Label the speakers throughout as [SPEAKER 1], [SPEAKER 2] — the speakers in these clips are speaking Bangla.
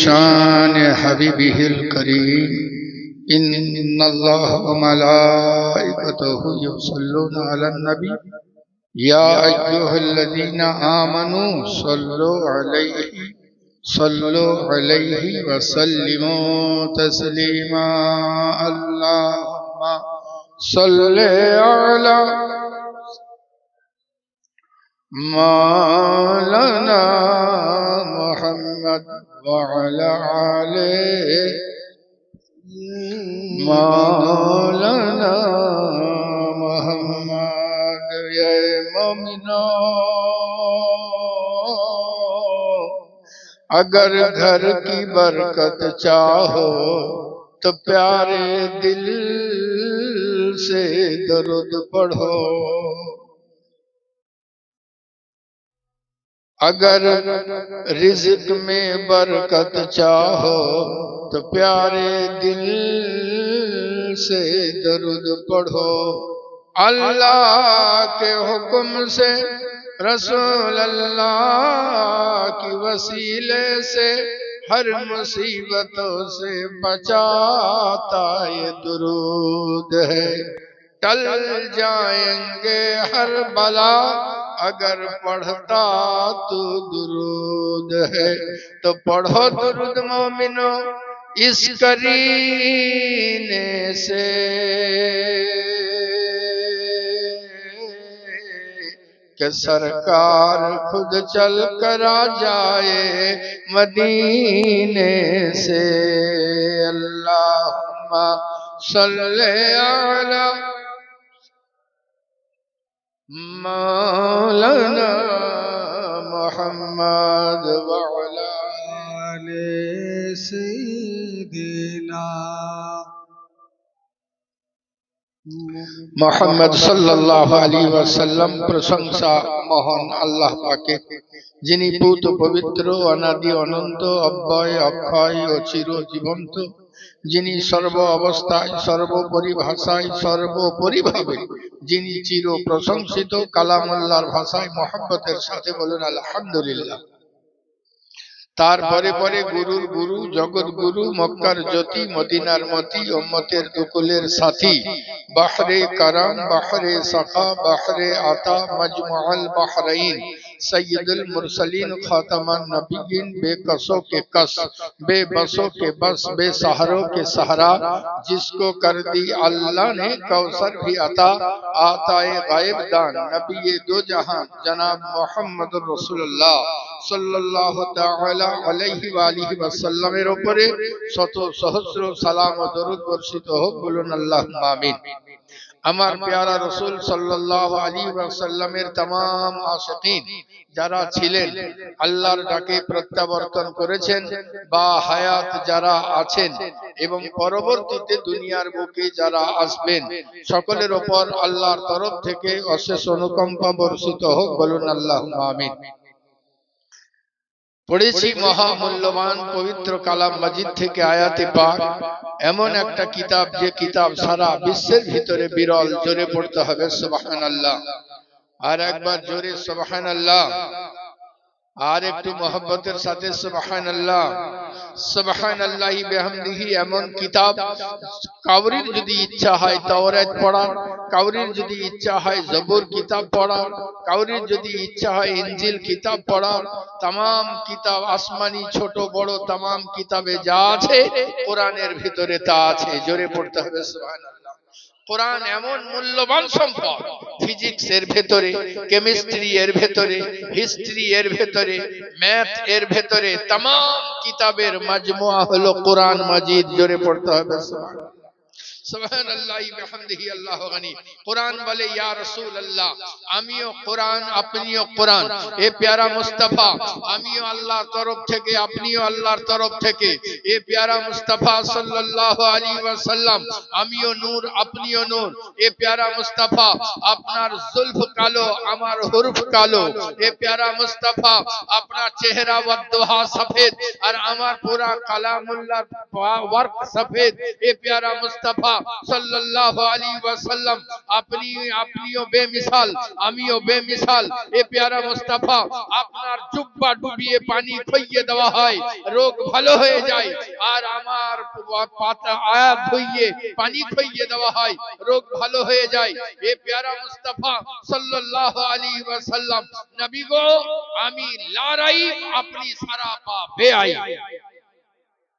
[SPEAKER 1] शान हबीबिह करीम इन्नल्लाह व मलाइकतहु युसल्लूना अलन नबी या अय्युहल्लज़ीना आमनू सल्लु अलैहि व सल्लिमू तस्लीमा। अल्लाहुम्मा सल्लि अला मौलाना मुहम्मद व अला आले मौलाना मुहम्मद। ये मोमिनो, अगर घर की बरकत चाहो तो प्यारे दिल से दरूद पढ़ो। अगर रिज़्क में बरकत चाहो तो प्यारे दिल से दरूद पढ़ो। अल्लाह के हुक्म से रसूल अल्लाह की वसीले से हर मुसीबतों से बचाता ये दुरूद है। टल जाएंगे हर बला अगर पढ़ता तू दुरूद है। तो पढ़ो दुरूद मोमिनो इस करीने से कि सरकार खुद चल कर आ जाए मदीने से। अल्लाहुम्मा सल्ले अला मौलाना मुहम्मद व अला आले सय्यिदिना मोहम्मद सल्लल्लाहु अलैहि वसल्लम प्रशंसा মহান আল্লাহ পাকে, যিনি পূত পবিত্র অনাদি অনন্ত অব্যয় অক্ষয় ও চির জীবন্ত, যিনি সর্ব অবস্থায় সর্বপরিভাষায় সর্বপরিভাবে যিনি চির প্রশংসিত। কালামুল্লাহর ভাষায় মহব্বতের সাথে বলুন আলহামদুলিল্লাহ। তারপরে পরে গুরুর গুরু জগৎ গুরু মক্কার জ্যোতি মদিনার মতি উম্মতের দুকুলের সাথী বাহরে কারাম বাহরে সাখা বাহরে আতা মজমুআল বাহরাইন सैयदुल मुरसलीन खातमान नबीयीन बेकसों के कस बेबसों के बस बेसहारों के सहारा, जिसको कर दी अल्लाह ने कौसर भी अता आताए गायब दान नबी दो जहां जनाब मोहम्मद रसूलुल्लाह सल्लल्लाहु ताआला अलैहि वालिहि वसल्लमेर उपरे शत सहस्र सालाम व दरूद बर्षित होक। बोलुन अल्लाहुम्मा आमीन। আমার প্যারা রসুল সাল্লাল্লাহু আলাইহি ওয়াসাল্লামের तमाम আশিকিন যারা ছিলেন, আল্লাহর ডাকে প্রত্যাবর্তন করেছেন বা হায়াত যারা আছেন এবং পরবর্তীতে দুনিয়ার বুকে যারা আসবেন, সকলের উপর আল্লাহর তরফ থেকে অশেষ অনুকম্পা বর্ষিত হোক। বলুন আল্লাহুম্মা আমিন। পড়েছি মহামূল্যবান পবিত্র কালাম মাজিদ থেকে আয়াতে পাক, এমন একটা কিতাব যে কিতাব সারা বিশ্বের ভিতরে বিরল। জোরে পড়তে হবে সুবহানাল্লাহ। আর একবার জোরে সুবহানাল্লাহ। আর একটু মহব্বতের সাথে সুবহানাল্লাহ। সুবহানাল্লাহি বিহামদিহি। এমন কিতাব কাউরির যদি ইচ্ছা হয় তাওরাত পড়ার, কাউরির যদি ইচ্ছা হয় জবুর কিতাব পড়ার, কাউরির যদি ইচ্ছা হয় ইনজিল কিতাব পড়ার, तमाम কিতাব আসমানি ছোট বড় तमाम কিতাবে যা আছে কোরআনের ভিতরে তা আছে। জোরে পড়তে হবে সুবহানাল্লাহ। কোরআন এমন মূল্যবান সম্পদ, ফিজিক্স এর ভেতরে, কেমিস্ট্রি এর ভেতরে, হিস্ট্রি এর ভেতরে, ম্যাথ এর ভেতরে तमाम কিতাবের মাজমুআ হলো কোরআন মাজিদ। জোরে পড়তে হবে সুবহানাল্লাহ। সুবহানাল্লাহি বিহামদিহি আল্লাহু গনি। কোরআন বলে ইয়া রাসূলুল্লাহ, আমিও কোরআন আপনিও কোরআন। এ প্যারা মুস্তাফা, আমিও আল্লাহর তরফ থেকে আপনিও আল্লাহর তরফ থেকে। এ প্যারা মুস্তাফা সাল্লাল্লাহু আলাইহি ওয়াসাল্লাম, আমিও নূর আপনিও নূর। এ প্যারা মুস্তাফা, আপনার জুলফ কালো আমার হুরফ কালো। এ প্যারা মুস্তাফা, আপনার চেহারা ওয়াদুহা সফেদ আর আমার পুরা কালামুল্লাহর ওয়ার্ক সফেদ। এ প্যারা মুস্তাফা, সাল্লাল্লাহু আলাইহি ওয়াসাল্লাম আপনিও বেমিসাল, আমিও বেমিসাল। এ পেয়ারা মুস্তাফা আপনার জুব্বা ডুবিয়ে পানি খাইয়ে দেওয়া হয়, রোগ ভালো হয়ে যায়। আর আমার পাতা আয়াত ধুইয়ে পানি খাইয়ে দেওয়া হয়, রোগ ভালো হয়ে যায়। এ পেয়ারা মুস্তাফা সাল্লাল্লাহু আলাইহি ওয়াসাল্লাম নবী গো, আমি লারাই, আপনি সারাপা বেআই।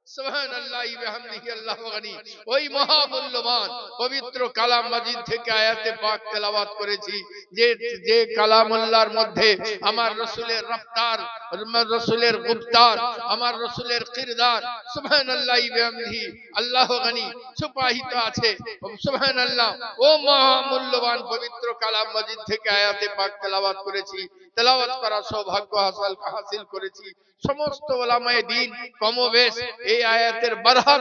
[SPEAKER 1] সুবহানাল্লাহি ওয়া বিহামদিহি আল্লাহু গনি। ওই মহামূল্যবান পবিত্র কালাম মাজিদ থেকে আয়াতে পাক তেলাওয়াত করেছি, যে কালামুল্লাহর মধ্যে আমার রাসূলের রফতার, আমার রাসূলের গুফতার, আমার রাসূলের কিরদার সুবহানাল্লাহি ওয়া বিহামদিহি আল্লাহু গনি সুপাহিত আছে। সুবহানাল্লাহ। ও মহামূল্যবান পবিত্র কালাম মাজিদ থেকে আয়াতে পাক তেলাওয়াত করেছি, তেলাওয়াত করার সৌভাগ্য হাসিল করেছি। সমস্ত উলামায়ে দ্বীন কমবেশ এই আয়াতের বারহার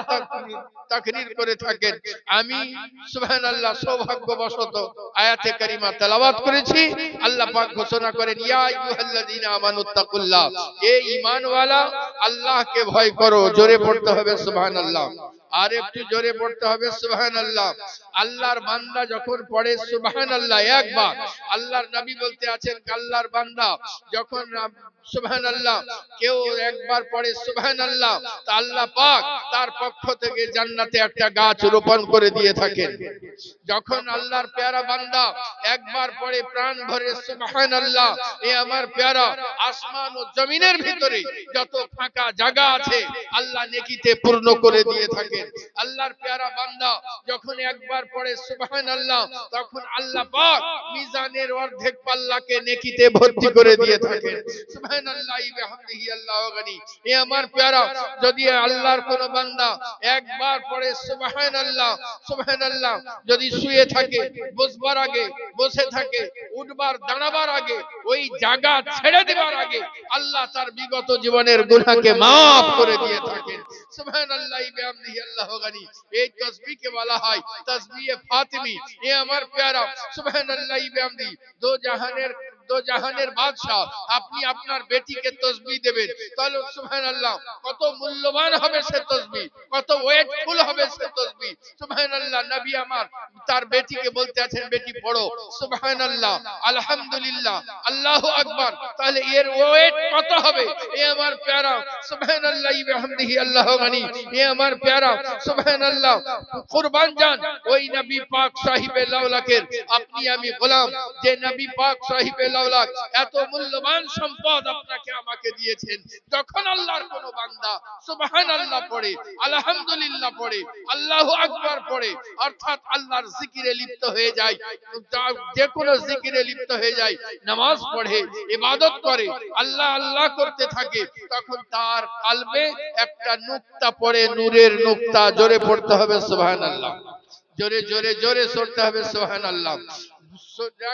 [SPEAKER 1] তাকরীর করে থাকেন। আমি সুবহানাল্লাহ সৌভাগ্যবশত আয়াতে কারিমা তেলাওয়াত করেছি। আল্লাহ পাক ঘোষণা করেন, ইয়া আইয়ুহাল্লাযীনা আমানুত্তাকুল্লাহ, এ ঈমানওয়ালা আল্লাহকে ভয় করো। জোরে পড়তে হবে সুবহানাল্লাহ, আর একটু জোরে পড়তে হবে সুবহানাল্লাহ। আল্লাহর বান্দা যখন পড়ে সুবহানাল্লাহ একবার, আল্লাহর নবী বলতে আছেন আল্লাহর বান্দা যখন সুবহানাল্লাহ কেউ একবার পড়ে সুবহানাল্লাহ, তা আল্লাহ পাক তার পক্ষ থেকে জান্নাতে একটা গাছ রোপণ করে দিয়ে থাকেন। যখন আল্লাহর পেয়ারা বান্দা একবার পড়ে প্রাণ ভরে সুবহানাল্লাহ, এ আমার পেয়ারা আসমান ও জমিনের ভিতরে যত ফাঁকা জায়গা আছে আল্লাহ নেকিতে পূর্ণ করে দিয়ে থাকেন। আল্লাহর পেয়ারা বান্দা যখন একবার পড়ে সুবহানাল্লাহ, তখন আল্লাহ পাক মিজানের অর্ধেক পাল্লাকে নেকিতে ভর্তি করে দিয়ে থাকেন। সুবহানাল্লাহি ওয়া বিহামদিহি আল্লাহু গনি। এ আমার পেয়ারা যদি আল্লাহর কোন বান্দা একবার পড়ে সুবহানাল্লাহ, সুবহানাল্লাহ, যদি শুয়ে থাকে, বসবার আগে, বসে থাকে, উঠবার দাঁড়াবার আগে, ওই জায়গা ছেড়ে দেবার আগে আল্লাহ তার বিগত জীবনের গুনাহকে maaf করে দিয়ে থাকেন। সুবহানাল্লাহি ওয়া বিহামদিহি আল্লাহু গনি। এই তাসবিহকে বলা হয় তাসবিহে ফাতিমি। এ আমার পেয়ারা সুবহানাল্লাহি ওয়া বিহামদিহি দো জাহানের বাদশা আপনি আপনার বেটিকে তাসবিহ দেবেন, তাহলে সুবহানাল্লাহ কত মূল্যবান হবে সে তাসবিহ, কত ওয়েটফুল হবে সে তাসবিহ। সুবহানাল্লাহ। নবী আমার তার বেটিকে বলতে আছেন, বেটি পড়ো সুবহানাল্লাহ, আলহামদুলিল্লাহ, আল্লাহু আকবার, তাহলে এর ওয়েট কত হবে? এ আমার পেয়ারা সুবহানাল্লাহি ওয়া বিহামদিহি আল্লাহু গনি। এ আমার পেয়ারা সুবহানাল্লাহ কুরবান জান ওই নবী পাক সাহিবে লাউলাকের আপনি আমি গোলাম, যে নবী পাক সাহিবে লাউলাক এত মূল্যবান সম্পদ আপনাকে আমাকে দিয়েছেন। যখন আল্লাহর কোন বান্দা সুবহানাল্লাহ পড়ে, আলহামদুলিল্লাহ পড়ে, আল্লাহু আকবার পড়ে, অর্থাৎ আল্লাহর জিকিরে লিপ্ত হয়ে যায়, যে কোনো জিকিরে লিপ্ত হয়ে যায়, নামাজ পড়ে, ইবাদত করে, আল্লাহ আল্লাহ করতে থাকে, তখন তার কলবে একটা নুকতা পড়ে, নূরের নুকতা। জোরে পড়তে হবে সুবহানাল্লাহ, জোরে জোরে জোরে পড়তে হবে সুবহানাল্লাহ।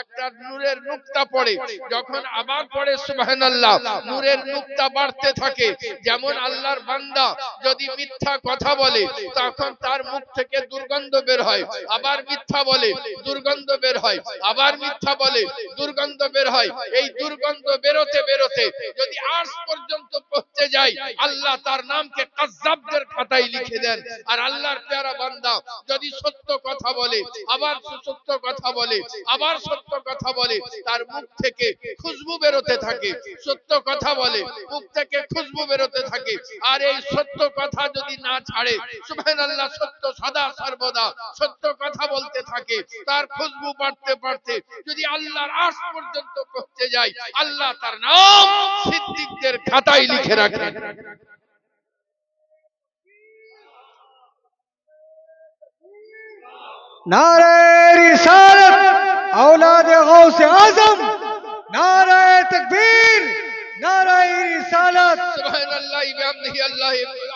[SPEAKER 1] একটা নূরের নুকতা পড়ে, যখন আবার পড়ে সুবহানাল্লাহ, নূরের নুকতা বাড়তে থাকে। যেমন আল্লাহর বান্দা যদি মিথ্যা কথা বলে, তখন তার মুখ থেকে দুর্গন্ধ বের হয়, আবার মিথ্যা বলে, দুর্গন্ধ বের হয়, আবার মিথ্যা বলে, দুর্গন্ধ বের হয়। এই দুর্গন্ধ বেরোতে বেরোতে যদি আজ পর্যন্ত পৌঁছে যায়, আল্লাহ তার নামকে কাজ্জাবদের খাতায় লিখে দেন। আর আল্লাহর প্যারা বান্দা যদি সত্য কথা বলে, আবার সত্য কথা বলে, আবার সত্য কথা বলে, তার মুখ থেকে খুশবু বেরোতে থাকে। সত্য কথা বলে, মুখ থেকে খুশবু বেরোতে থাকে। আর এই সত্য কথা যদি না ছাড়ে, সুবহানাল্লাহ, সত্য সদা সর্বদা সত্য কথা বলতে থাকে, তার খুশবু বাড়তে বাড়তে যদি আল্লাহর আরশ পর্যন্ত পৌঁছে যায়, আল্লাহ তার নাম সিদ্দিকদের খাতায় লিখে রাখেন।
[SPEAKER 2] नारे रिसालत औलाद गौसे आजम, नारे तकबीर, नारे रिसालत।
[SPEAKER 1] सुबहानल्लाह बिहम्दिही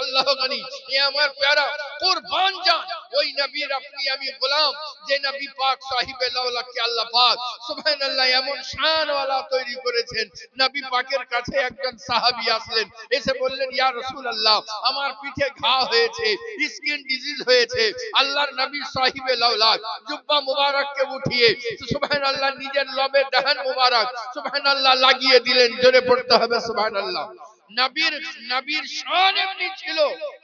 [SPEAKER 1] अल्लाहु गनी। ये আমার प्यारा কুরবান জান ওই নবীর আপনি আমি গোলাম, যে নবী পাক সাহিবে লাউলাকে আল্লাহ পাক সুবহানাল্লাহ এমন শানওয়ালা তৈরি করেছেন। নবী পাকের কাছে একজন সাহাবী আসলেন, এসে বললেন, ইয়া রাসূলুল্লাহ, আমার পিঠে ঘা হয়েছে, স্কিন ডিজিজ হয়েছে। আল্লাহর নবী সাহিবে লাউলাক জুব্বা মুবারককে উঠিয়ে সুবহানাল্লাহ নিজের লবে দাহান মুবারক সুবহানাল্লাহ লাগিয়ে দিলেন। জোরে পড়তে হবে সুবহানাল্লাহ। নবীর নবীর শান এমনি ছিল,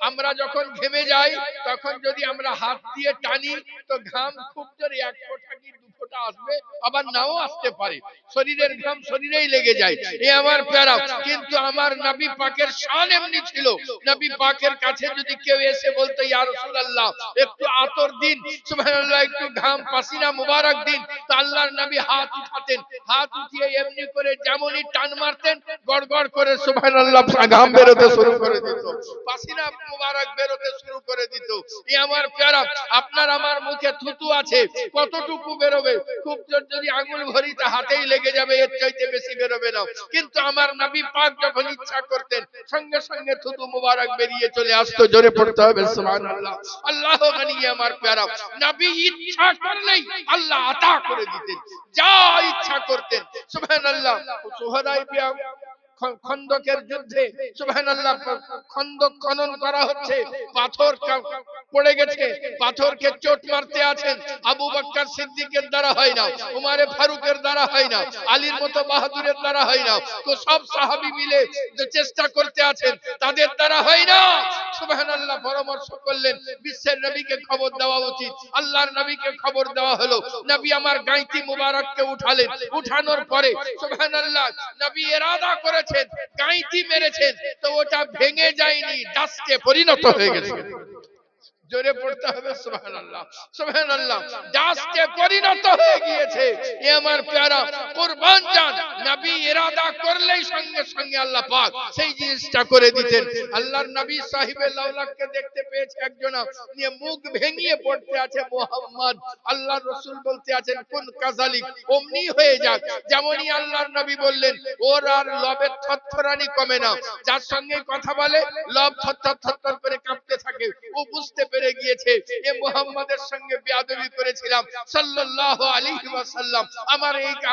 [SPEAKER 1] আমরা যখন ঘেমে যাই তখন যদি আমরা হাত দিয়ে টানি তো ঘাম খুব জোরে এক ফোঁটা কি দু ফোঁটা আসবে, আবার নাও আসতে পারে, শরীরের ঘাম শরীরেই লেগে যায়। এ আমার প্যারা, কিন্তু আমার নবী পাকের শান এমনি ছিল, নবী পাকের কাছে যদি কেউ এসে বলতো ইয়া রাসূলুল্লাহ একটু আতর দিন, সুবহানাল্লাহ একটু ঘাম পাসিনা মুবারক দিন, তো আল্লাহর নবী হাত উঠাতেন, হাত উঠিয়ে এমনি করে যেমনই টান মারতেন গড়গড় করে সুবহানাল্লাহ ঘাম বেরোতে শুরু করে দিত, পাসিনা মুবারক বেরোতে শুরু করে দিত। এই আমার প্যারা, আপনার আমার মুখে থুতু আছে, কতটুকু বেরোবে? খুব জোর যদি আঙুল ভরিতে হাতেই লেগে যাবে, এর চাইতে বেশি বেরোবে না। কিন্তু আমার নবী পাক যখন ইচ্ছা করতেন সঙ্গে সঙ্গে থুতু মুবারক বেরিয়ে চলে আসতো। জোরে পড়তে হবে সুবহানাল্লাহ। আল্লাহ গানি আমার প্যারা, নবী ইচ্ছা করলেই আল্লাহ আতা করে দিতেন, যা ইচ্ছা করতেন সুবহানাল্লাহ। সুহাদাইবিয়া খন্দকের যুদ্ধে সুবহানাল্লাহ খন্দক খনন করা হচ্ছে, পাথর পড়ে গেছে, পাথরকে চোট মারতে আছেন, আবু বকর সিদ্দিকের দ্বারা হয় না, উমারে ফারুকের দ্বারা হয় না, আলীর মতো বাহাদুরের দ্বারা হয় না, তো সব সাহাবী মিলে যে চেষ্টা করতে আছেন তাদের দ্বারা হয় না। সুবহানাল্লাহ পরামর্শ করলেন বিশ্বের নবীকে খবর দেওয়া উচিত, আল্লাহর নবীকে খবর দেওয়া হলো। নবী আমার গাইতি মুবারককে উঠালেন, উঠানোর পরে সুবহানাল্লাহ নবী ইরাদা করেছেন গাইতি মেরেছেন, তো ওটা ভেঙে যায়নি, ডাস্টে পরিণত হয়ে গেছে। জোরে পড়তে হবে সুবহানাল্লাহ, সুবহানাল্লাহ, ডাস্টে পরিণত হয়ে গিয়েছে। এ আমার প্যারা কুরবান জান, নবী ইরাদা করলেই সঙ্গে সঙ্গে আল্লাহ পাক সেই জিনিসটা করে দিতেন। আল্লাহর নবী সাহিবে লাউলাককে দেখতে পেয়েছে একজন, নিয়ে মুখ ভেঙিয়ে পড়তে আছে মুহাম্মদ, আল্লাহর রাসূল বলতে আছেন কোন কাযালিক, অমনি হয়ে যাক যেমনই আল্লাহর নবী বললেন। ওর আর লবের থরথরানি কমে না, যার সঙ্গে কথা বলে লব থরথর থরথর করে কাঁপতে থাকে। ও বুঝতে পেরে গিয়েছে এ মুহাম্মাদের সঙ্গে বেয়াদবি করেছিলাম সাল্লাল্লাহু আলাইহি ওয়াসাল্লাম,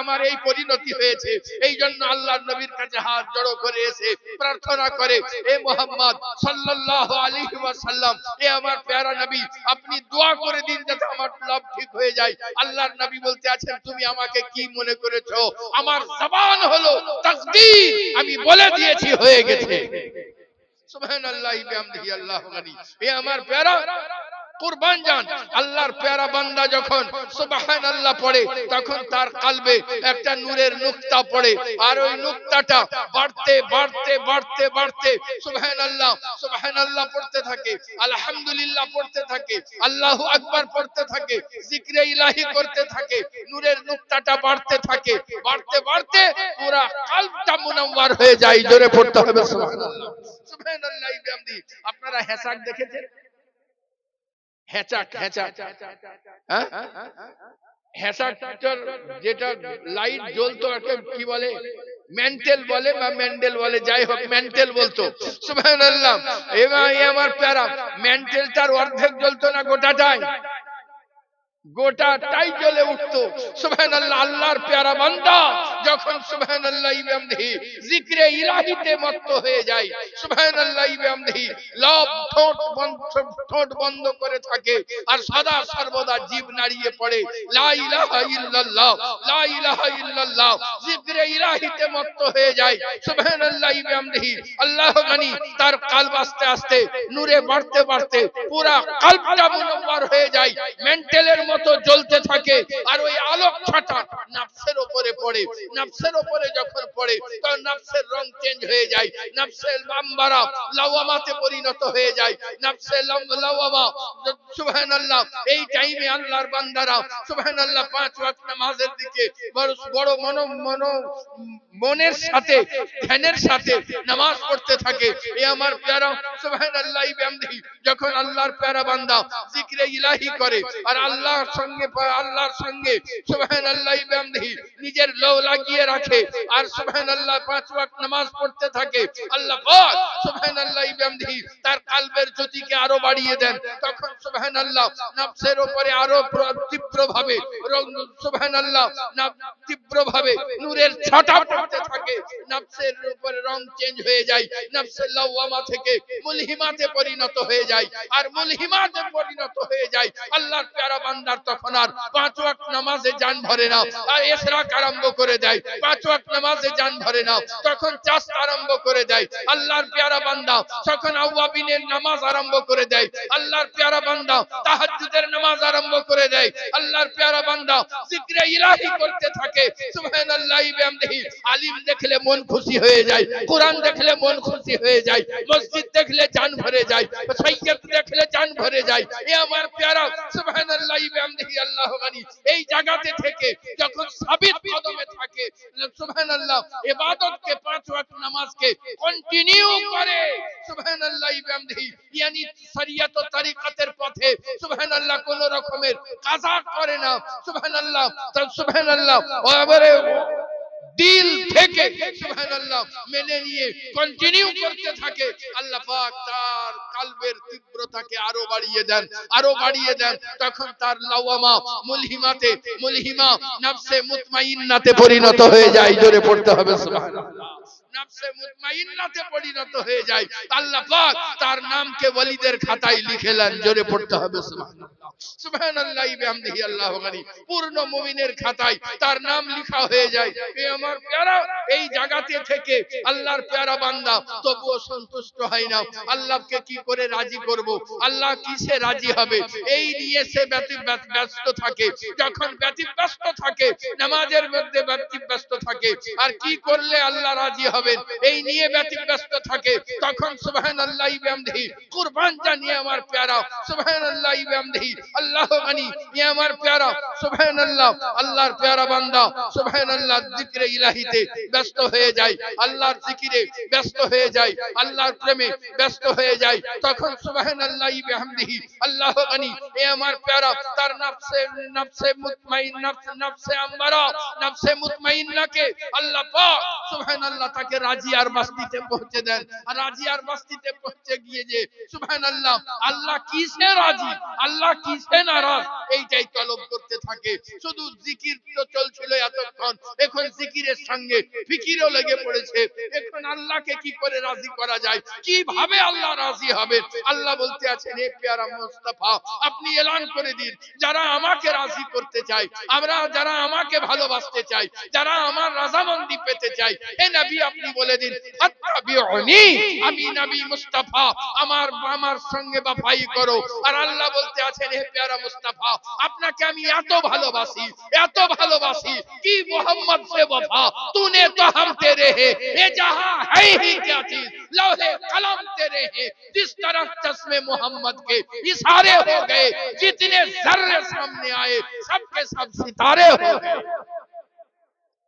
[SPEAKER 1] আমার এই পরিণতি হয়েছে। এই জন্য আল্লাহর নবীর কাছে হাত জড়ো করে এসে প্রার্থনা করে, এ মুহাম্মদ সাল্লাল্লাহু আলাইহি ওয়াসাল্লাম, এ আমার প্যারা নবী, আপনি দোয়া করে দিন যাতে আমার লব ঠিক হয়ে যায়। আল্লাহর নবী বলতে আছেন তুমি আমাকে কি মনে করেছো? আমার জবান হলো তাকদীর, আমি বলে দিয়েছি হয়ে গেছে। সুবহানাল্লাহ বিহামদিহি আল্লাহু গানি। এ আমার প্যারা কুরবান জান, আল্লাহর প্যারা বান্দা যখন সুবহানাল্লাহ পড়ে তখন তার কলবে একটা নূরের নুকতা পড়ে, আর ওই নুকতাটা বাড়তে বাড়তে বাড়তে বাড়তে সুবহানাল্লাহ সুবহানাল্লাহ পড়তে থাকে, আলহামদুলিল্লাহ পড়তে থাকে, আল্লাহু আকবার পড়তে থাকে, জিকরে ইলাহি করতে থাকে, নূরের নুকতাটা বাড়তে থাকে, বাড়তে বাড়তে পুরা কলবটা মুনাওয়ার হয়ে যায়। জোরে পড়তে হবে সুবহানাল্লাহ, সুবহানাল্লাহ বিহামদিহি। আপনারা হেসাক দেখেছেন? হেঁচাক, হেঁচাক, হ্যাঁ হেঁচাক যেটা লাইট জ্বলতো কি বলে, মেন্টেল বলে বা মেন্ডেল বলে, যাই হোক মেন্টেল বলতো। সুবহানাল্লাহ, এবার আমার প্যারা মেন্টেলটার অর্ধেক জ্বলতো না, গোটাটাই জ্বলে উঠতো। সুবহানাল্লাহ, আল্লাহর প্যারা বান্দা যখন সুবহানাল্লাহ বিহামদিহি জিকরে ইলাহিতে মত্ত হয়ে যায়, সুবহানাল্লাহ বিহামদিহি লব ঠোঁট বন্ধ করে থাকে আর সদা সর্বদা জিভ নাড়িয়ে পড়ে লা ইলাহা ইল্লাল্লাহ, লা ইলাহা ইল্লাল্লাহ, জিকরে ইলাহিতে মত্ত হয়ে যায়। সুবহানাল্লাহ বিহামদিহি আল্লাহ গানি, তার কলব আস্তে আস্তে নূরে বাড়তে বাড়তে পুরা কলবটা মুনাওয়ার হয়ে যায়, মেন্টেলের মতো জ্বলতে থাকে। আর ওই আলোকটা নফসের উপরে পড়ে, নফসের উপরে যখন পড়ে তখন নফসের রং চেঞ্জ হয়ে যায়, নফসের লাম্বারা লাওয়ামাতে পরিণত হয়ে যায়, নফসের লাওয়ামা। সুবহানাল্লাহ, এই টাইমে আল্লাহর বান্দারা সুবহানাল্লাহ 5 ওয়াক্ত নামাজের দিকে বড় মনের সাথে ধ্যানের সাথে নামাজ পড়তে থাকে। এ আমার প্যারা সুবহানাল্লাহ বিহামদিহি যখন আল্লাহর প্যারা বান্দা জিকরে ইলাহি করে আর আল্লাহর সঙ্গে সুবহানাল্লাহ বিহামদিহি নিজের লৌ লাগিয়ে রাখে আর সুবহানাল্লাহ 5 ওয়াক্ত নামাজ পড়তে থাকে, আল্লাহ পাক সুবহানাল্লাহ বিহামদিহি তার কলবের জ্যোতিকে আরো বাড়িয়ে দেন। তখন সুবহানাল্লাহ নফসের উপরে আরো তীব্রভাবে সুবহানাল্লাহ তীব্রভাবে নূরের ছটা পড়তে থাকে, নফসের উপরে রং চেঞ্জ হয়ে যায়, নফসে লাওয়ামা থেকে মুলহিমাতে পরিণত হয়ে যায়, আর মুলহিমাতে পরিণত হয়ে যায় আল্লাহর প্যারা বান্দার তখন আর 5 ওয়াক্ত নামাজে জান ভরে না, আর ইশরাক আরম্ভ করে দেয়, 5 ওয়াক্ত নামাজে জান ভরে না, তখন চাষ আরম্ভ করে দেয় আল্লাহর প্যারা বান্দা, তখন আওয়াবিনের নামাজ আরম্ভ করে দেয় আল্লাহর প্যারা বান্দা, তাহাজ্জুদের নামাজ আরম্ভ করে দেয় আল্লাহর প্যারা বান্দা, জিকরে ইলাহি করতে থাকে সুবহানাল্লাহি বিহামদিহি। আলিম দেখলে মন খুশি হয়ে যায়, কোরআন দেখলে মন খুশি হয়ে যায়, মসজিদ দেখলে জান ভরে যায়, সাইয়্যিদ দেখলে জান ভরে যায়। এ আমার প্যারা সুবহানাল্লাহি বিহামদিহি আল্লাহু গানি। এই জায়গাতে থেকে যখন সাবিত কদমে থাকে সুবহানাল্লাহ, ইবাদতকে 5 ওয়াক্ত নামাজকে কন্টিনিউ করে সুবহানাল্লাহি বিহামদিহি, ইয়ানি শরিয়ত ও তরিকতের পথে সুবহানাল্লাহ কোন রকমের কাজা করে না সুবহানাল্লাহ, সুবহানাল্লাহ ওরে দিল থেকে সুবহানাল্লাহ মেনে নিয়ে কন্টিনিউ করতে থাকে, আল্লাহ পাক তার কলবের তীব্রতাকে আরো বাড়িয়ে দেন, আরো বাড়িয়ে দেন, তখন তার লাওয়ামা মুলহিমা নফসে মুতমাইন্নাতে পরিণত হয়ে যায়। জোরে পড়তে হবে সুবহানাল্লাহ। নফসে মুতমাইন্নাতে পরিণত হয়ে যায়, আল্লাহ পাক তার নামকে ওলিদের খাতায় লিখেলেন। জোরে পড়তে হবে সুবহানাল্লাহ। সুবহানাল্লাহি বিহামদিহি আল্লাহু গানি। পূর্ণ মুমিনের খাতায় তার নাম লেখা হয়ে যায়। এ আমার প্যারা এই জায়গাতে থেকে আল্লাহর প্যারা বান্দা তবুও সন্তুষ্ট হয় না, আল্লাহকে কি করে রাজি করব, আল্লাহ কিসে রাজি হবে, এই নিয়ে সে ব্যস্ত থাকে। যখন ব্যস্ত থাকে, নামাজের মধ্যে ব্যস্ত থাকে, আর কি করলে আল্লাহ রাজি হবেন এই নিয়ে ব্যস্ত থাকে, তখন সুবহানাল্লাহি বিহামদিহি কুরবান জানিয়ে আমার প্যারা সুবহানাল্লাহি বিহামদিহি আল্লাহু গানি। এ আমার প্যারা সুবহানাল্লাহ আল্লাহর প্যারা বান্দা সুবহানাল্লাহ জিকরে ইলাহিতে ব্যস্ত হয়ে যায়, আল্লাহর জিকিরে ব্যস্ত হয়ে যায়, আল্লাহর প্রেমে ব্যস্ত হয়ে যায়, তখন সুবহানাল্লাহি বিহামদিহি আল্লাহু গানি। এ আমার প্যারা তার নফসে মুতমাইন্না নফসে আম্মারা নফসে মুতমাইন্নাকে আল্লাহ পাক সুবহানাল্লাহ তাকে রাজি আর বাস্তিতে পৌঁছে দেন। আর রাজি আর বাস্তিতে পৌঁছে গিয়ে যে সুবহানাল্লাহ আল্লাহ কিসে রাজি, আল্লাহ কিসে নারাজ, এইটাই তলব করতে থাকে। শুধু জিকির তো চলছিল এতক্ষণ, এখন জিকিরের সঙ্গে ফিকিরও লেগে পড়েছে, এখন আল্লাহকে কি করে রাজি করা যায়, কিভাবে আল্লাহ রাজি হবে। আল্লাহ বলতে আছেন, হে প্যারা মুস্তাফা আপনি এলান করে দিন, যারা আমাকে রাজি করতে চায়, আমরা যারা আমাকে ভালোবাসতে চাই, যারা আমার রাজামন্দি পেতে চাই, হে নবী আপনি বলে দিন ফাত্তাবিউনি, আমি নবী মুস্তাফা আমার সঙ্গে বাফাই করো। আর আল্লাহ বলতে আছেন, হে প্যারা মুস্তাফা আপনাকে আমি এত ভালোবাসি, এত ভালোবাসি कि मोहम्मद से वफा तूने तो हम तेरे हैं, ये जहां है ही क्या चीज लौहे कलम तेरे हैं, जिस तरफ चश्मे मोहम्मद के इशारे हो गए, जितने जर्रे सामने आए सबके सब सितारे हो गए।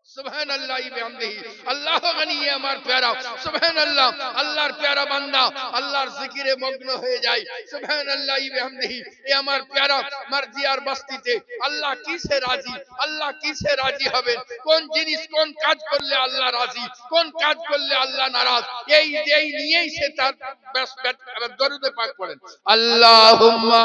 [SPEAKER 1] সুবহানাল্লাহি বিহামদিহি আল্লাহু গানি। আমার প্যারা সুবহানাল্লাহ আল্লাহর প্যারা বান্দা আল্লাহর জিকিরে মগ্ন হয়ে যায় সুবহানাল্লাহি বিহামদিহি। এ আমার প্যারা মার্জি আর বস্তিতে আল্লাহ কিসে রাজি, আল্লাহ কিসে রাজি হবেন, কোন জিনিস কোন কাজ করলে আল্লাহ রাজি, কোন কাজ করলে আল্লাহ নারাজ, এই নিয়েই সে তার দরুদে পাক পড়েন আল্লাহুম্মা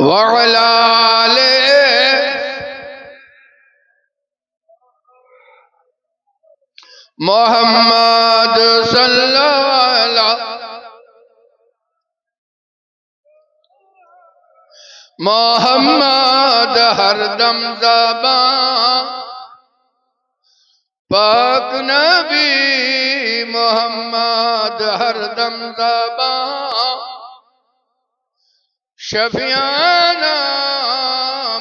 [SPEAKER 1] وعلى آله محمد صلى الله محمد ہر دم زبان پاک نبی محمد ہر دم زبان शफियाना